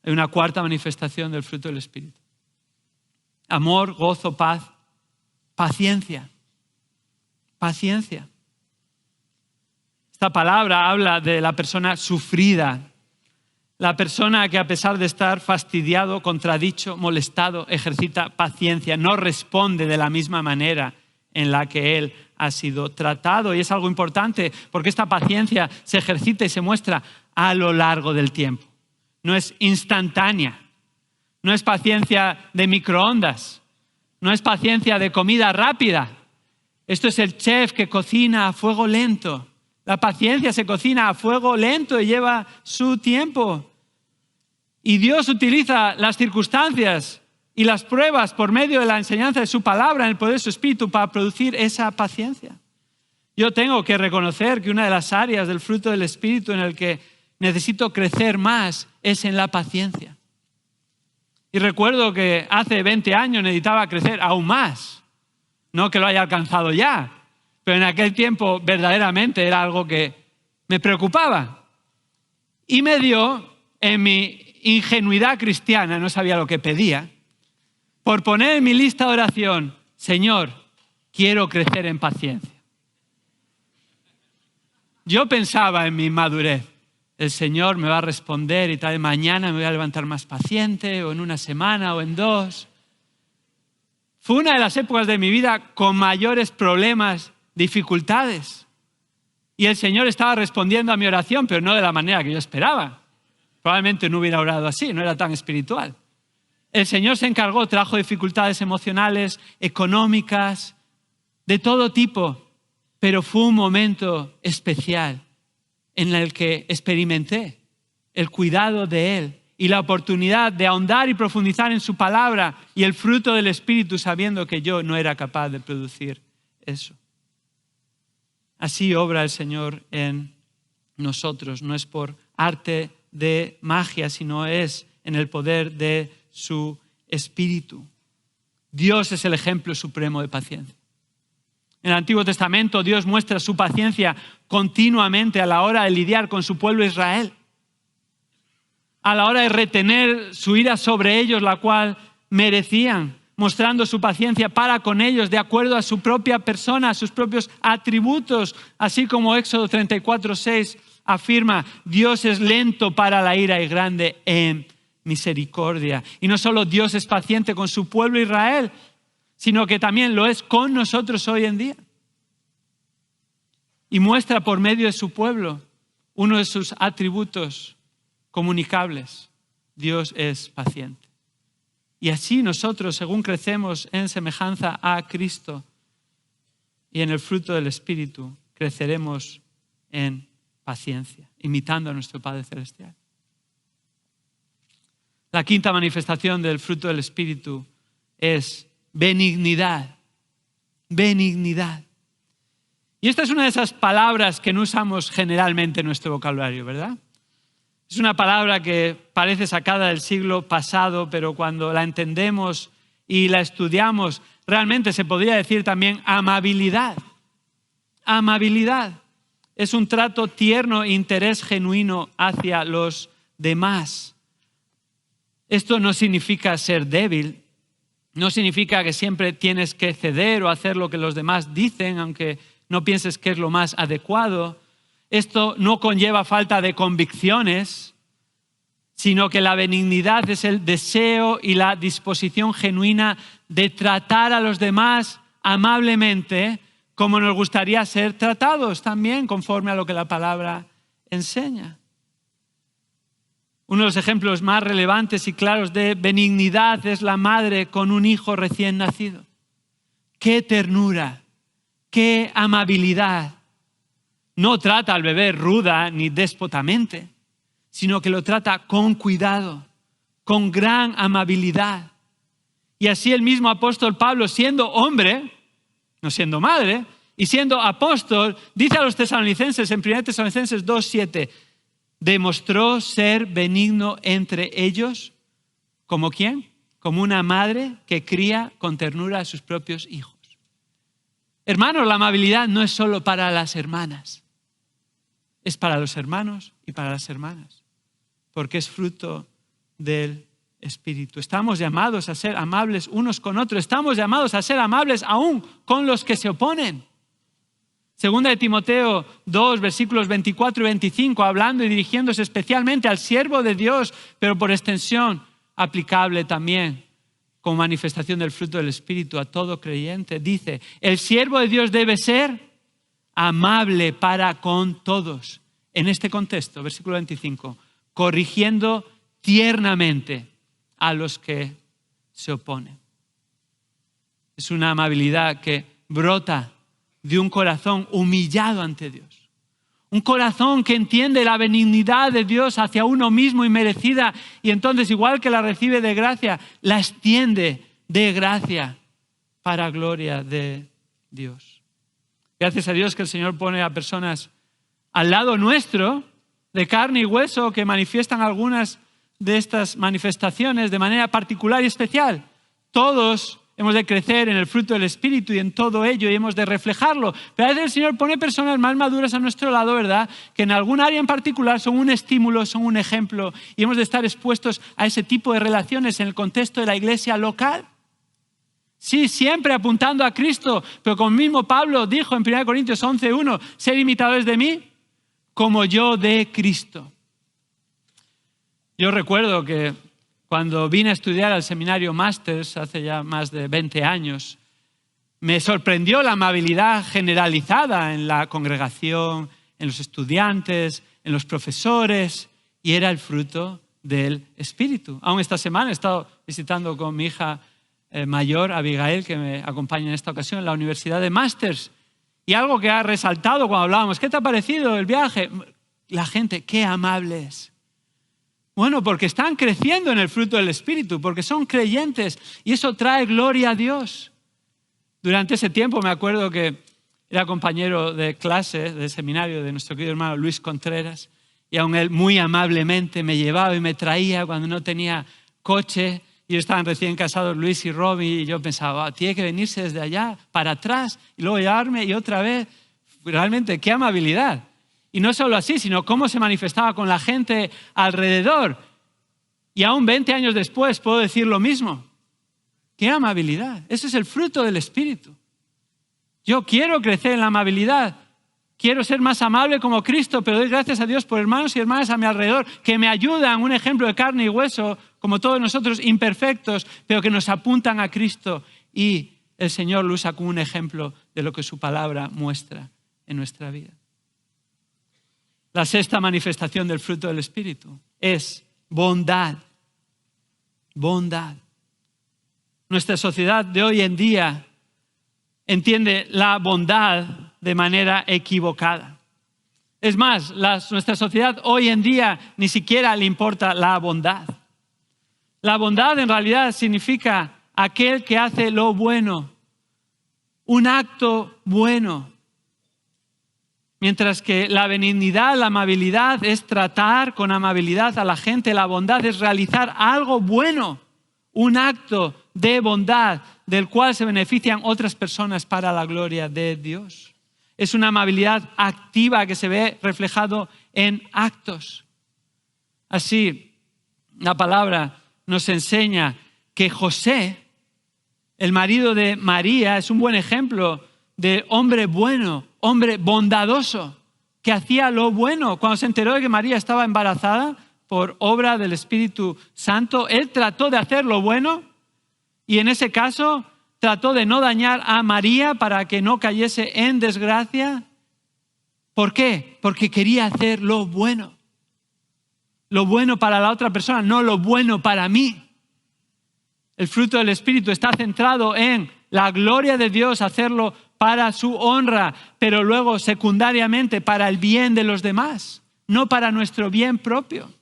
Hay una cuarta manifestación del fruto del Espíritu: amor, gozo, paz, paciencia. Paciencia. Esta palabra habla de la persona sufrida, la persona que a pesar de estar fastidiado, contradicho, molestado, ejercita paciencia, no responde de la misma manera en la que él ha sido tratado. Y es algo importante porque esta paciencia se ejercita y se muestra a lo largo del tiempo. No es instantánea, no es paciencia de microondas, no es paciencia de comida rápida. Esto es el chef que cocina a fuego lento. La paciencia se cocina a fuego lento y lleva su tiempo. Y Dios utiliza las circunstancias y las pruebas por medio de la enseñanza de su palabra en el poder de su Espíritu para producir esa paciencia. Yo tengo que reconocer que una de las áreas del fruto del Espíritu en el que necesito crecer más es en la paciencia. Y recuerdo que hace 20 años necesitaba crecer aún más. No que lo haya alcanzado ya, pero en aquel tiempo verdaderamente era algo que me preocupaba. Y me dio, en mi ingenuidad cristiana, no sabía lo que pedía, por poner en mi lista de oración: Señor, quiero crecer en paciencia. Yo pensaba en mi madurez: el Señor me va a responder y tal vez mañana me voy a levantar más paciente, o en una semana o en 2. Fue una de las épocas de mi vida con mayores problemas, dificultades. Y el Señor estaba respondiendo a mi oración, pero no de la manera que yo esperaba. Probablemente no hubiera orado así, no era tan espiritual. El Señor se encargó, trajo dificultades emocionales, económicas, de todo tipo, pero fue un momento especial en el que experimenté el cuidado de Él y la oportunidad de ahondar y profundizar en su palabra y el fruto del Espíritu, sabiendo que yo no era capaz de producir eso. Así obra el Señor en nosotros. No es por arte de magia, sino es en el poder de su Espíritu. Dios es el ejemplo supremo de paciencia. En el Antiguo Testamento Dios muestra su paciencia continuamente a la hora de lidiar con su pueblo Israel, a la hora de retener su ira sobre ellos, la cual merecían, mostrando su paciencia para con ellos de acuerdo a su propia persona, a sus propios atributos, así como Éxodo 34:6 afirma, Dios es lento para la ira y grande en misericordia. Y no solo Dios es paciente con su pueblo Israel, sino que también lo es con nosotros hoy en día. Y muestra por medio de su pueblo uno de sus atributos comunicables. Dios es paciente. Y así nosotros, según crecemos en semejanza a Cristo y en el fruto del Espíritu, creceremos en paciencia, imitando a nuestro Padre Celestial. La quinta manifestación del fruto del Espíritu es benignidad. Benignidad. Y esta es una de esas palabras que no usamos generalmente en nuestro vocabulario, ¿verdad? Es una palabra que parece sacada del siglo pasado, pero cuando la entendemos y la estudiamos, realmente se podría decir también amabilidad. Amabilidad. Es un trato tierno e interés genuino hacia los demás. Esto no significa ser débil, no significa que siempre tienes que ceder o hacer lo que los demás dicen, aunque no pienses que es lo más adecuado. Esto no conlleva falta de convicciones, sino que la benignidad es el deseo y la disposición genuina de tratar a los demás amablemente, como nos gustaría ser tratados también, conforme a lo que la palabra enseña. Uno de los ejemplos más relevantes y claros de benignidad es la madre con un hijo recién nacido. ¡Qué ternura! ¡Qué amabilidad! No trata al bebé ruda ni déspotamente, sino que lo trata con cuidado, con gran amabilidad. Y así el mismo apóstol Pablo, siendo hombre, no siendo madre, y siendo apóstol, dice a los tesalonicenses en 1 Tesalonicenses 2:7, demostró ser benigno entre ellos, ¿como quién? Como una madre que cría con ternura a sus propios hijos. Hermanos, la amabilidad no es solo para las hermanas, es para los hermanos y para las hermanas, porque es fruto del Espíritu. Estamos llamados a ser amables unos con otros, estamos llamados a ser amables aún con los que se oponen. Segunda de Timoteo 2, versículos 24 y 25, hablando y dirigiéndose especialmente al siervo de Dios, pero por extensión aplicable también como manifestación del fruto del Espíritu a todo creyente, dice, el siervo de Dios debe ser amable para con todos. En este contexto, versículo 25, corrigiendo tiernamente a los que se oponen. Es una amabilidad que brota de un corazón humillado ante Dios. Un corazón que entiende la benignidad de Dios hacia uno mismo y merecida, y entonces, igual que la recibe de gracia, la extiende de gracia para gloria de Dios. Gracias a Dios que el Señor pone a personas al lado nuestro, de carne y hueso, que manifiestan algunas de estas manifestaciones de manera particular y especial. Todos hemos de crecer en el fruto del Espíritu y en todo ello, y hemos de reflejarlo. Pero a veces el Señor pone personas más maduras a nuestro lado, ¿verdad? Que en algún área en particular son un estímulo, son un ejemplo, y hemos de estar expuestos a ese tipo de relaciones en el contexto de la iglesia local. Sí, siempre apuntando a Cristo, pero como mismo Pablo dijo en 1 Corintios 11:1, ser imitadores de mí como yo de Cristo. Yo recuerdo que cuando vine a estudiar al seminario Masters hace ya más de 20 años, me sorprendió la amabilidad generalizada en la congregación, en los estudiantes, en los profesores, y era el fruto del Espíritu. Aún esta semana he estado visitando con mi hija mayor, Abigail, que me acompaña en esta ocasión, en la Universidad de Masters. Y algo que ha resaltado cuando hablábamos, ¿qué te ha parecido el viaje? La gente, qué amables. Bueno, porque están creciendo en el fruto del Espíritu, porque son creyentes y eso trae gloria a Dios. Durante ese tiempo me acuerdo que Era compañero de clase, de seminario de nuestro querido hermano Luis Contreras, y aún él muy amablemente me llevaba y me traía cuando no tenía coche. Y estaban recién casados Luis y Robbie, y yo pensaba, tiene que venirse desde allá para atrás y luego llevarme y otra vez. Realmente, qué amabilidad. Y no solo así, sino cómo se manifestaba con la gente alrededor. Y aún 20 años después puedo decir lo mismo. Qué amabilidad. Ese es el fruto del Espíritu. Yo quiero crecer en la amabilidad. Quiero ser más amable como Cristo, pero doy gracias a Dios por hermanos y hermanas a mi alrededor que me ayudan, un ejemplo de carne y hueso, como todos nosotros, imperfectos, pero que nos apuntan a Cristo. Y el Señor lo usa como un ejemplo de lo que su palabra muestra en nuestra vida. La sexta manifestación del fruto del Espíritu es bondad. Bondad. Nuestra sociedad de hoy en día entiende la bondad de manera equivocada. Es más, nuestra sociedad hoy en día ni siquiera le importa la bondad. La bondad en realidad significa aquel que hace lo bueno, un acto bueno. Mientras que la benignidad, la amabilidad es tratar con amabilidad a la gente, la bondad es realizar algo bueno, un acto de bondad del cual se benefician otras personas para la gloria de Dios. Es una amabilidad activa que se ve reflejado en actos. Así, la palabra nos enseña que José, el marido de María, es un buen ejemplo de hombre bueno, hombre bondadoso, que hacía lo bueno. Cuando se enteró de que María estaba embarazada por obra del Espíritu Santo, él trató de hacer lo bueno y en ese caso trató de no dañar a María para que no cayese en desgracia. ¿Por qué? Porque quería hacer lo bueno. Lo bueno para la otra persona, no lo bueno para mí. El fruto del Espíritu está centrado en la gloria de Dios, hacerlo para su honra, pero luego secundariamente para el bien de los demás, no para nuestro bien propio.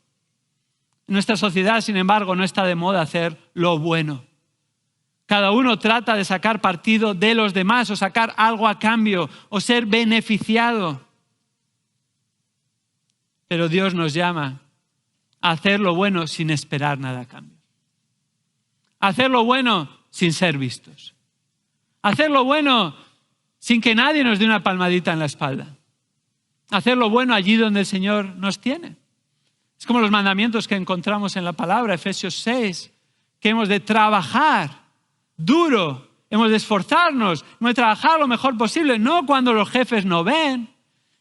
En nuestra sociedad, sin embargo, no está de moda hacer lo bueno. Cada uno trata de sacar partido de los demás o sacar algo a cambio o ser beneficiado. Pero Dios nos llama a hacer lo bueno sin esperar nada a cambio. A hacer lo bueno sin ser vistos. A hacer lo bueno sin que nadie nos dé una palmadita en la espalda. A hacer lo bueno allí donde el Señor nos tiene. Es como los mandamientos que encontramos en la palabra, Efesios 6, que hemos de trabajar duro, hemos de esforzarnos, hemos de trabajar lo mejor posible, no cuando los jefes no ven,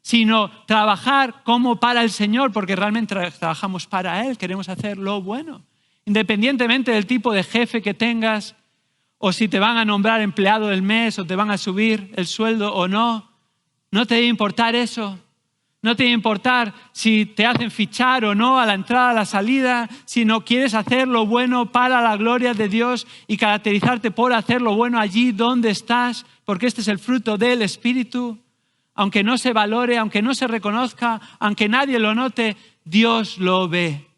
sino trabajar como para el Señor, porque realmente trabajamos para Él, queremos hacer lo bueno. Independientemente del tipo de jefe que tengas, o si te van a nombrar empleado del mes, o te van a subir el sueldo o no, no te debe importar eso. No te debe importar si te hacen fichar o no a la entrada, a la salida, si no quieres hacer lo bueno para la gloria de Dios y caracterizarte por hacer lo bueno allí donde estás, porque este es el fruto del Espíritu. Aunque no se valore, aunque no se reconozca, aunque nadie lo note, Dios lo ve.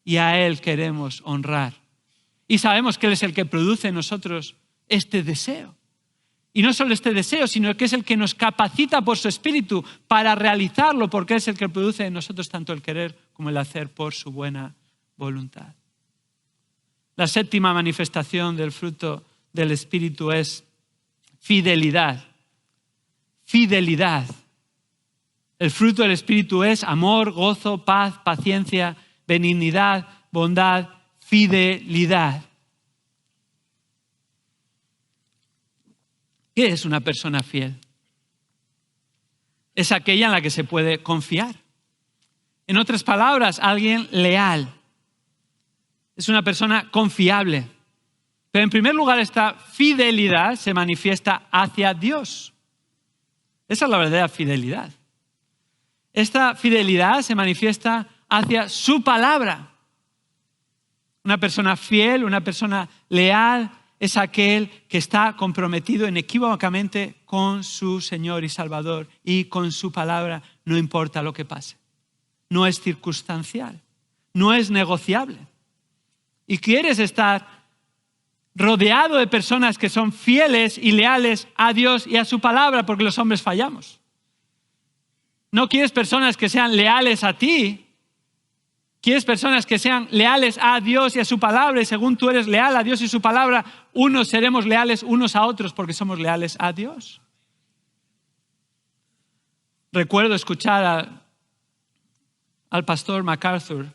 Y a Él queremos honrar. Y sabemos que Él es el que produce en nosotros este deseo. Y no solo este deseo, sino que es el que nos capacita por su Espíritu para realizarlo, porque es el que produce en nosotros tanto el querer como el hacer por su buena voluntad. La séptima manifestación del fruto del Espíritu es fidelidad. Fidelidad. El fruto del Espíritu es amor, gozo, paz, paciencia, benignidad, bondad, fidelidad. ¿Qué es una persona fiel? Es aquella en la que se puede confiar. En otras palabras, alguien leal. Es una persona confiable. Pero en primer lugar, esta fidelidad se manifiesta hacia Dios. Esa es la verdadera fidelidad. Esta fidelidad se manifiesta hacia su palabra. Una persona fiel, una persona leal, es aquel que está comprometido inequívocamente con su Señor y Salvador y con su palabra, no importa lo que pase. No es circunstancial, no es negociable. Y quieres estar rodeado de personas que son fieles y leales a Dios y a su palabra, porque los hombres fallamos. No quieres personas que sean leales a ti, quieres personas que sean leales a Dios y a su palabra, y según tú eres leal a Dios y su palabra, unos seremos leales unos a otros porque somos leales a Dios. Recuerdo escuchar al pastor MacArthur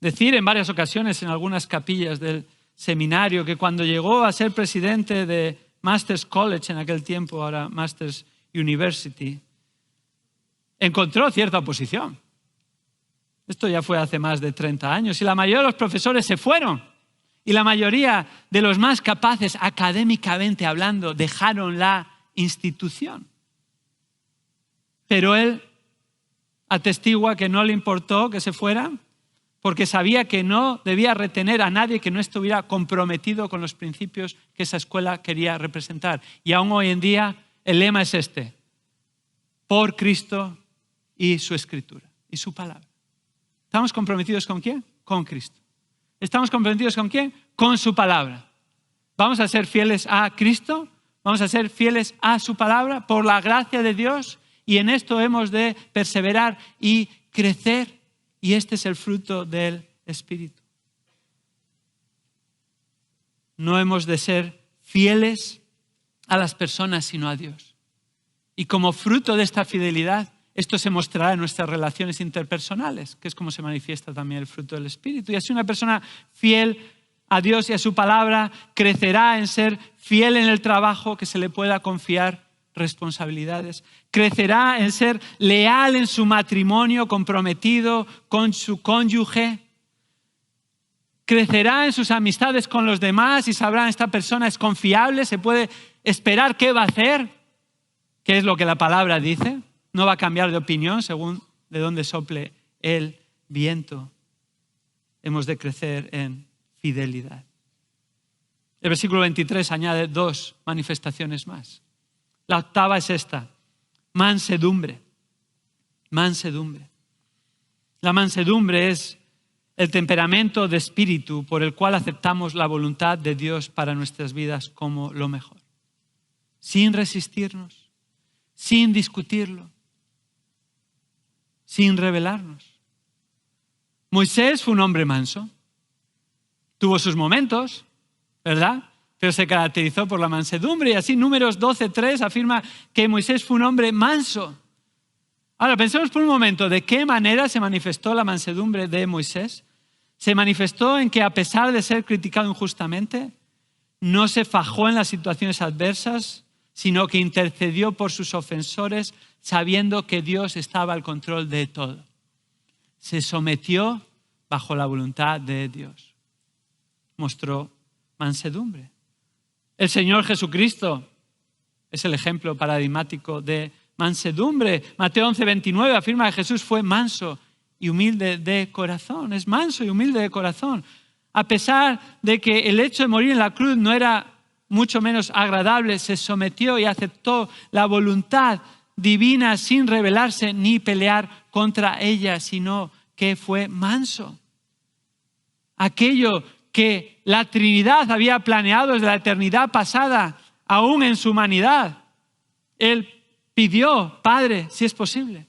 decir en varias ocasiones en algunas capillas del seminario que cuando llegó a ser presidente de Masters College en aquel tiempo, ahora Masters University, encontró cierta oposición. Esto ya fue hace más de 30 años y la mayoría de los profesores se fueron y la mayoría de los más capaces académicamente hablando dejaron la institución. Pero él atestigua que no le importó que se fueran porque sabía que no debía retener a nadie que no estuviera comprometido con los principios que esa escuela quería representar. Y aún hoy en día el lema es este: por Cristo y su Escritura y su palabra. ¿Estamos comprometidos con quién? Con Cristo. ¿Estamos comprometidos con quién? Con su palabra. ¿Vamos a ser fieles a Cristo? ¿Vamos a ser fieles a su palabra por la gracia de Dios? Y en esto hemos de perseverar y crecer. Y este es el fruto del Espíritu. No hemos de ser fieles a las personas, sino a Dios. Y como fruto de esta fidelidad, esto se mostrará en nuestras relaciones interpersonales, que es como se manifiesta también el fruto del Espíritu. Y así una persona fiel a Dios y a su palabra crecerá en ser fiel en el trabajo, que se le pueda confiar responsabilidades. Crecerá en ser leal en su matrimonio, comprometido con su cónyuge. Crecerá en sus amistades con los demás y sabrán, esta persona es confiable, se puede esperar qué va a hacer, qué es lo que la palabra dice. No va a cambiar de opinión según de dónde sople el viento. Hemos de crecer en fidelidad. El versículo 23 añade 2 manifestaciones más. La octava es esta: mansedumbre. Mansedumbre. La mansedumbre es el temperamento de espíritu por el cual aceptamos la voluntad de Dios para nuestras vidas como lo mejor. Sin resistirnos, sin discutirlo, sin rebelarnos. Moisés fue un hombre manso. Tuvo sus momentos, ¿verdad? Pero se caracterizó por la mansedumbre y así Números 12:3 afirma que Moisés fue un hombre manso. Ahora pensemos por un momento de qué manera se manifestó la mansedumbre de Moisés. Se manifestó en que a pesar de ser criticado injustamente, no se fajó en las situaciones adversas, sino que intercedió por sus ofensores sabiendo que Dios estaba al control de todo. Se sometió bajo la voluntad de Dios. Mostró mansedumbre. El Señor Jesucristo es el ejemplo paradigmático de mansedumbre. Mateo 11:29 afirma que Jesús fue manso y humilde de corazón. Es manso y humilde de corazón. A pesar de que el hecho de morir en la cruz no era mucho menos agradable, se sometió y aceptó la voluntad divina sin rebelarse ni pelear contra ella, sino que fue manso. Aquello que la Trinidad había planeado desde la eternidad pasada, aún en su humanidad, Él pidió: Padre, si es posible,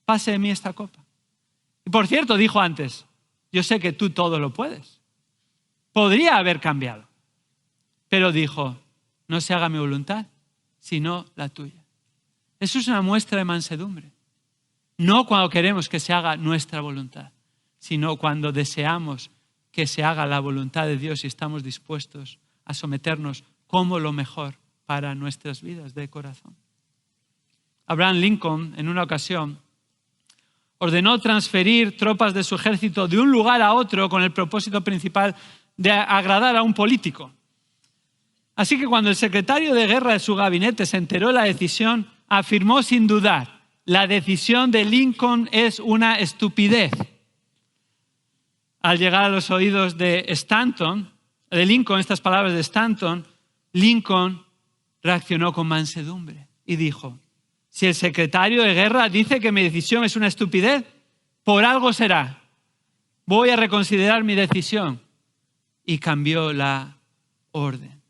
pase de mí esta copa. Y por cierto, dijo antes: yo sé que tú todo lo puedes. Podría haber cambiado, pero dijo: no se haga mi voluntad, sino la tuya. Eso es una muestra de mansedumbre. No cuando queremos que se haga nuestra voluntad, sino cuando deseamos que se haga la voluntad de Dios y estamos dispuestos a someternos como lo mejor para nuestras vidas de corazón. Abraham Lincoln, en una ocasión, ordenó transferir tropas de su ejército de un lugar a otro con el propósito principal de agradar a un político. Así que cuando el secretario de guerra de su gabinete se enteró de la decisión, afirmó sin dudar: la decisión de Lincoln es una estupidez. Al llegar a los oídos de Lincoln, estas palabras de Stanton, Lincoln reaccionó con mansedumbre y dijo: si el secretario de guerra dice que mi decisión es una estupidez, por algo será. Voy a reconsiderar mi decisión. Y cambió la orden.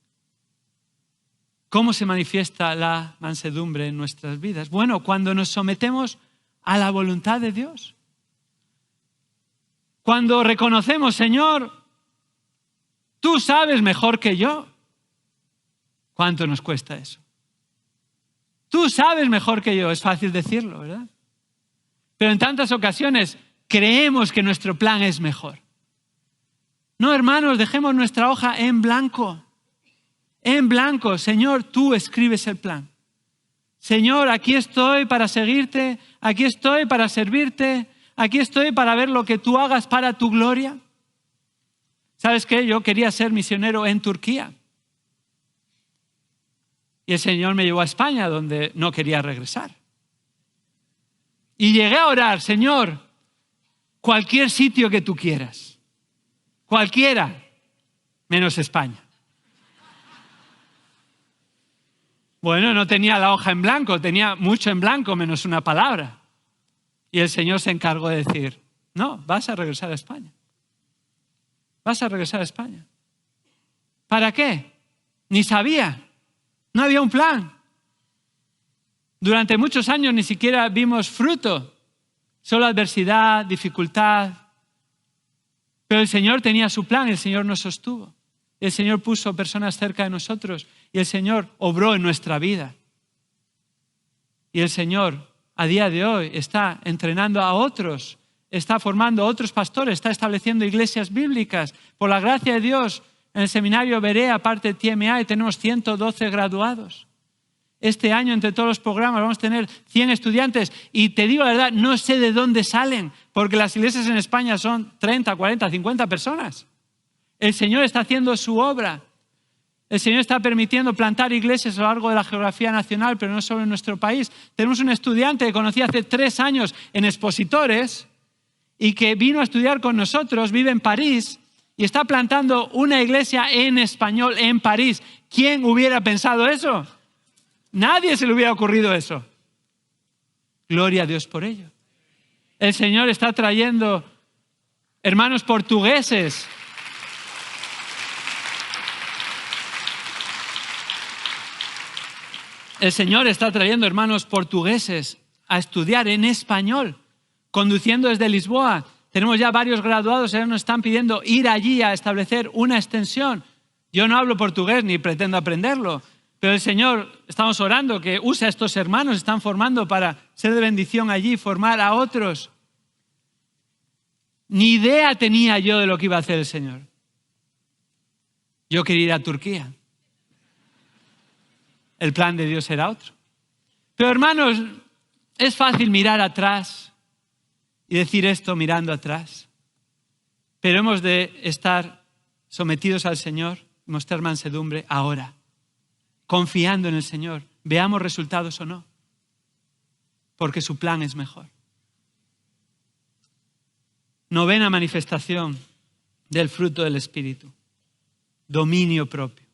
¿Cómo se manifiesta la mansedumbre en nuestras vidas? Bueno, cuando nos sometemos a la voluntad de Dios. Cuando reconocemos, Señor, tú sabes mejor que yo. ¿Cuánto nos cuesta eso? Tú sabes mejor que yo. Es fácil decirlo, ¿verdad? Pero en tantas ocasiones creemos que nuestro plan es mejor. No, hermanos, dejemos nuestra hoja en blanco. En blanco. Señor, tú escribes el plan. Señor, aquí estoy para seguirte. Aquí estoy para servirte. Aquí estoy para ver lo que tú hagas para tu gloria. ¿Sabes qué? Yo quería ser misionero en Turquía. Y el Señor me llevó a España, donde no quería regresar. Y llegué a orar, Señor, cualquier sitio que tú quieras. Cualquiera, menos España. Bueno, no tenía la hoja en blanco, tenía mucho en blanco, menos una palabra. Y el Señor se encargó de decir, no, vas a regresar a España. Vas a regresar a España. ¿Para qué? Ni sabía. No había un plan. Durante muchos años ni siquiera vimos fruto. Solo adversidad, dificultad. Pero el Señor tenía su plan, el Señor nos sostuvo. El Señor puso personas cerca de nosotros y el Señor obró en nuestra vida. Y el Señor, a día de hoy, está entrenando a otros, está formando a otros pastores, está estableciendo iglesias bíblicas. Por la gracia de Dios, en el seminario Berea, parte de TMA, tenemos 112 graduados. Este año, entre todos los programas, vamos a tener 100 estudiantes. Y te digo la verdad, no sé de dónde salen, porque las iglesias en España son 30, 40, 50 personas. El Señor está haciendo su obra. El Señor está permitiendo plantar iglesias a lo largo de la geografía nacional, pero no solo en nuestro país. Tenemos un estudiante que conocí hace 3 años en Expositores y que vino a estudiar con nosotros, vive en París y está plantando una iglesia en español en París. ¿Quién hubiera pensado eso? Nadie se le hubiera ocurrido eso. Gloria a Dios por ello. El Señor está trayendo hermanos portugueses. El Señor está trayendo hermanos portugueses a estudiar en español, conduciendo desde Lisboa. Tenemos ya varios graduados, ellos nos están pidiendo ir allí a establecer una extensión. Yo no hablo portugués ni pretendo aprenderlo, pero el Señor, estamos orando que use a estos hermanos, están formando para ser de bendición allí, formar a otros. Ni idea tenía yo de lo que iba a hacer el Señor. Yo quería ir a Turquía. El plan de Dios era otro. Pero hermanos, es fácil mirar atrás y decir esto mirando atrás. Pero hemos de estar sometidos al Señor, mostrar mansedumbre ahora, confiando en el Señor, veamos resultados o no, porque su plan es mejor. 9ª manifestación del fruto del Espíritu. Dominio propio.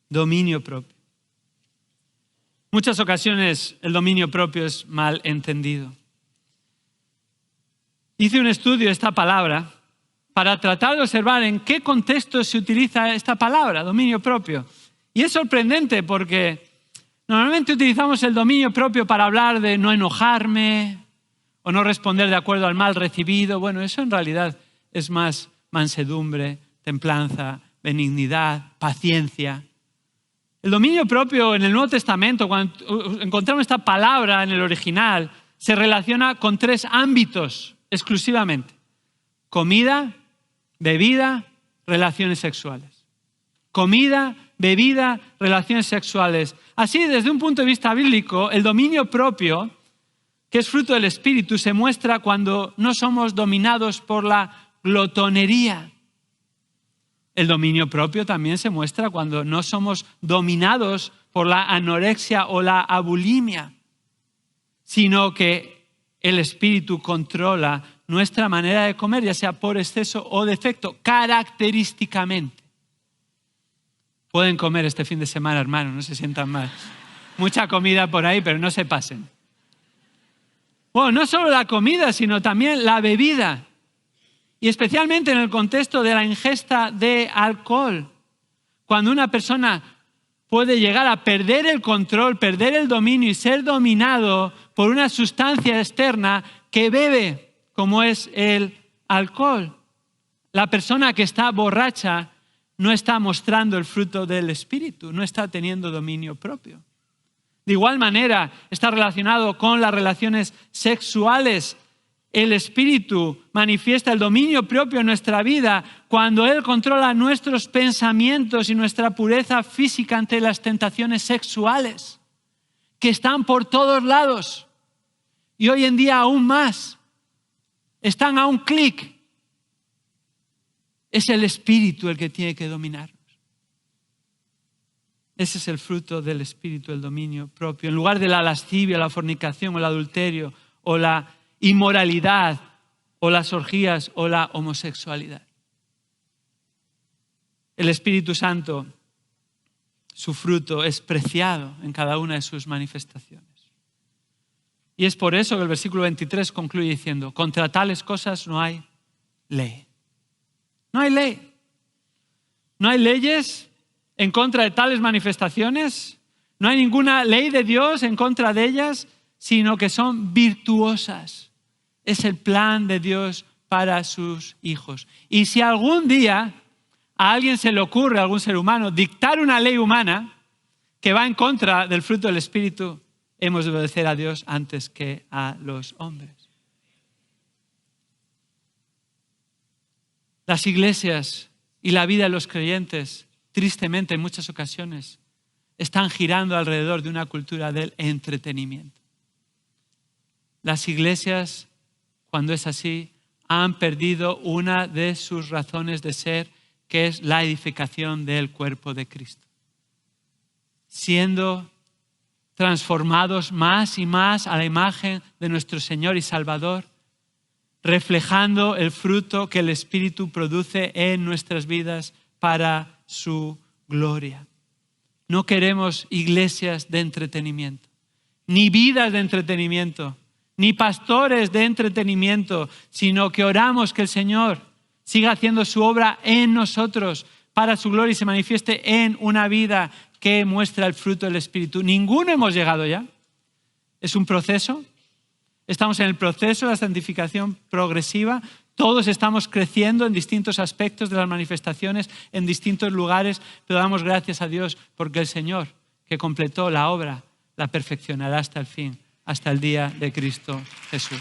Dominio propio. Muchas ocasiones el dominio propio es mal entendido. Hice un estudio de esta palabra para tratar de observar en qué contexto se utiliza esta palabra, dominio propio. Y es sorprendente porque normalmente utilizamos el dominio propio para hablar de no enojarme o no responder de acuerdo al mal recibido. Bueno, eso en realidad es más mansedumbre, templanza, benignidad, paciencia. El dominio propio en el Nuevo Testamento, cuando encontramos esta palabra en el original, se relaciona con 3 ámbitos exclusivamente. Comida, bebida, relaciones sexuales. Comida, bebida, relaciones sexuales. Así, desde un punto de vista bíblico, el dominio propio, que es fruto del Espíritu, se muestra cuando no somos dominados por la glotonería. El dominio propio también se muestra cuando no somos dominados por la anorexia o la abulimia, sino que el Espíritu controla nuestra manera de comer, ya sea por exceso o defecto, característicamente. Pueden comer este fin de semana, hermano, no se sientan mal. Mucha comida por ahí, pero no se pasen. Bueno, no solo la comida, sino también la bebida. Y especialmente en el contexto de la ingesta de alcohol. cuando una persona puede llegar a perder el control, perder el dominio y ser dominado por una sustancia externa que bebe, como es el alcohol. La persona que está borracha no está mostrando el fruto del Espíritu, no está teniendo dominio propio. De igual manera, está relacionado con las relaciones sexuales. El Espíritu manifiesta el dominio propio en nuestra vida cuando Él controla nuestros pensamientos y nuestra pureza física ante las tentaciones sexuales, que están por todos lados. Y hoy en día aún más, están a un clic. Es el Espíritu el que tiene que dominarnos. Ese es el fruto del Espíritu, el dominio propio. En lugar de la lascivia, la fornicación, o el adulterio, o la inmoralidad, o las orgías, o la homosexualidad. El Espíritu Santo, su fruto es preciado en cada una de sus manifestaciones. Y es por eso que el versículo 23 concluye diciendo: contra tales cosas no hay ley. No hay ley. No hay leyes en contra de tales manifestaciones. No hay ninguna ley de Dios en contra de ellas, sino que son virtuosas. Es el plan de Dios para sus hijos. Y si algún día a alguien se le ocurre, a algún ser humano, dictar una ley humana que va en contra del fruto del Espíritu, hemos de obedecer a Dios antes que a los hombres. Las iglesias y la vida de los creyentes, tristemente en muchas ocasiones, están girando alrededor de una cultura del entretenimiento. Las iglesias, cuando es así, han perdido una de sus razones de ser, que es la edificación del cuerpo de Cristo. Siendo transformados más y más a la imagen de nuestro Señor y Salvador, reflejando el fruto que el Espíritu produce en nuestras vidas para su gloria. No queremos iglesias de entretenimiento, ni vidas de entretenimiento, ni pastores de entretenimiento, sino que oramos que el Señor siga haciendo su obra en nosotros para su gloria y se manifieste en una vida que muestra el fruto del Espíritu. Ninguno hemos llegado ya. Es un proceso. Estamos en el proceso de la santificación progresiva. Todos estamos creciendo en distintos aspectos de las manifestaciones, en distintos lugares, pero damos gracias a Dios porque el Señor que completó la obra la perfeccionará hasta el fin, hasta el día de Cristo Jesús.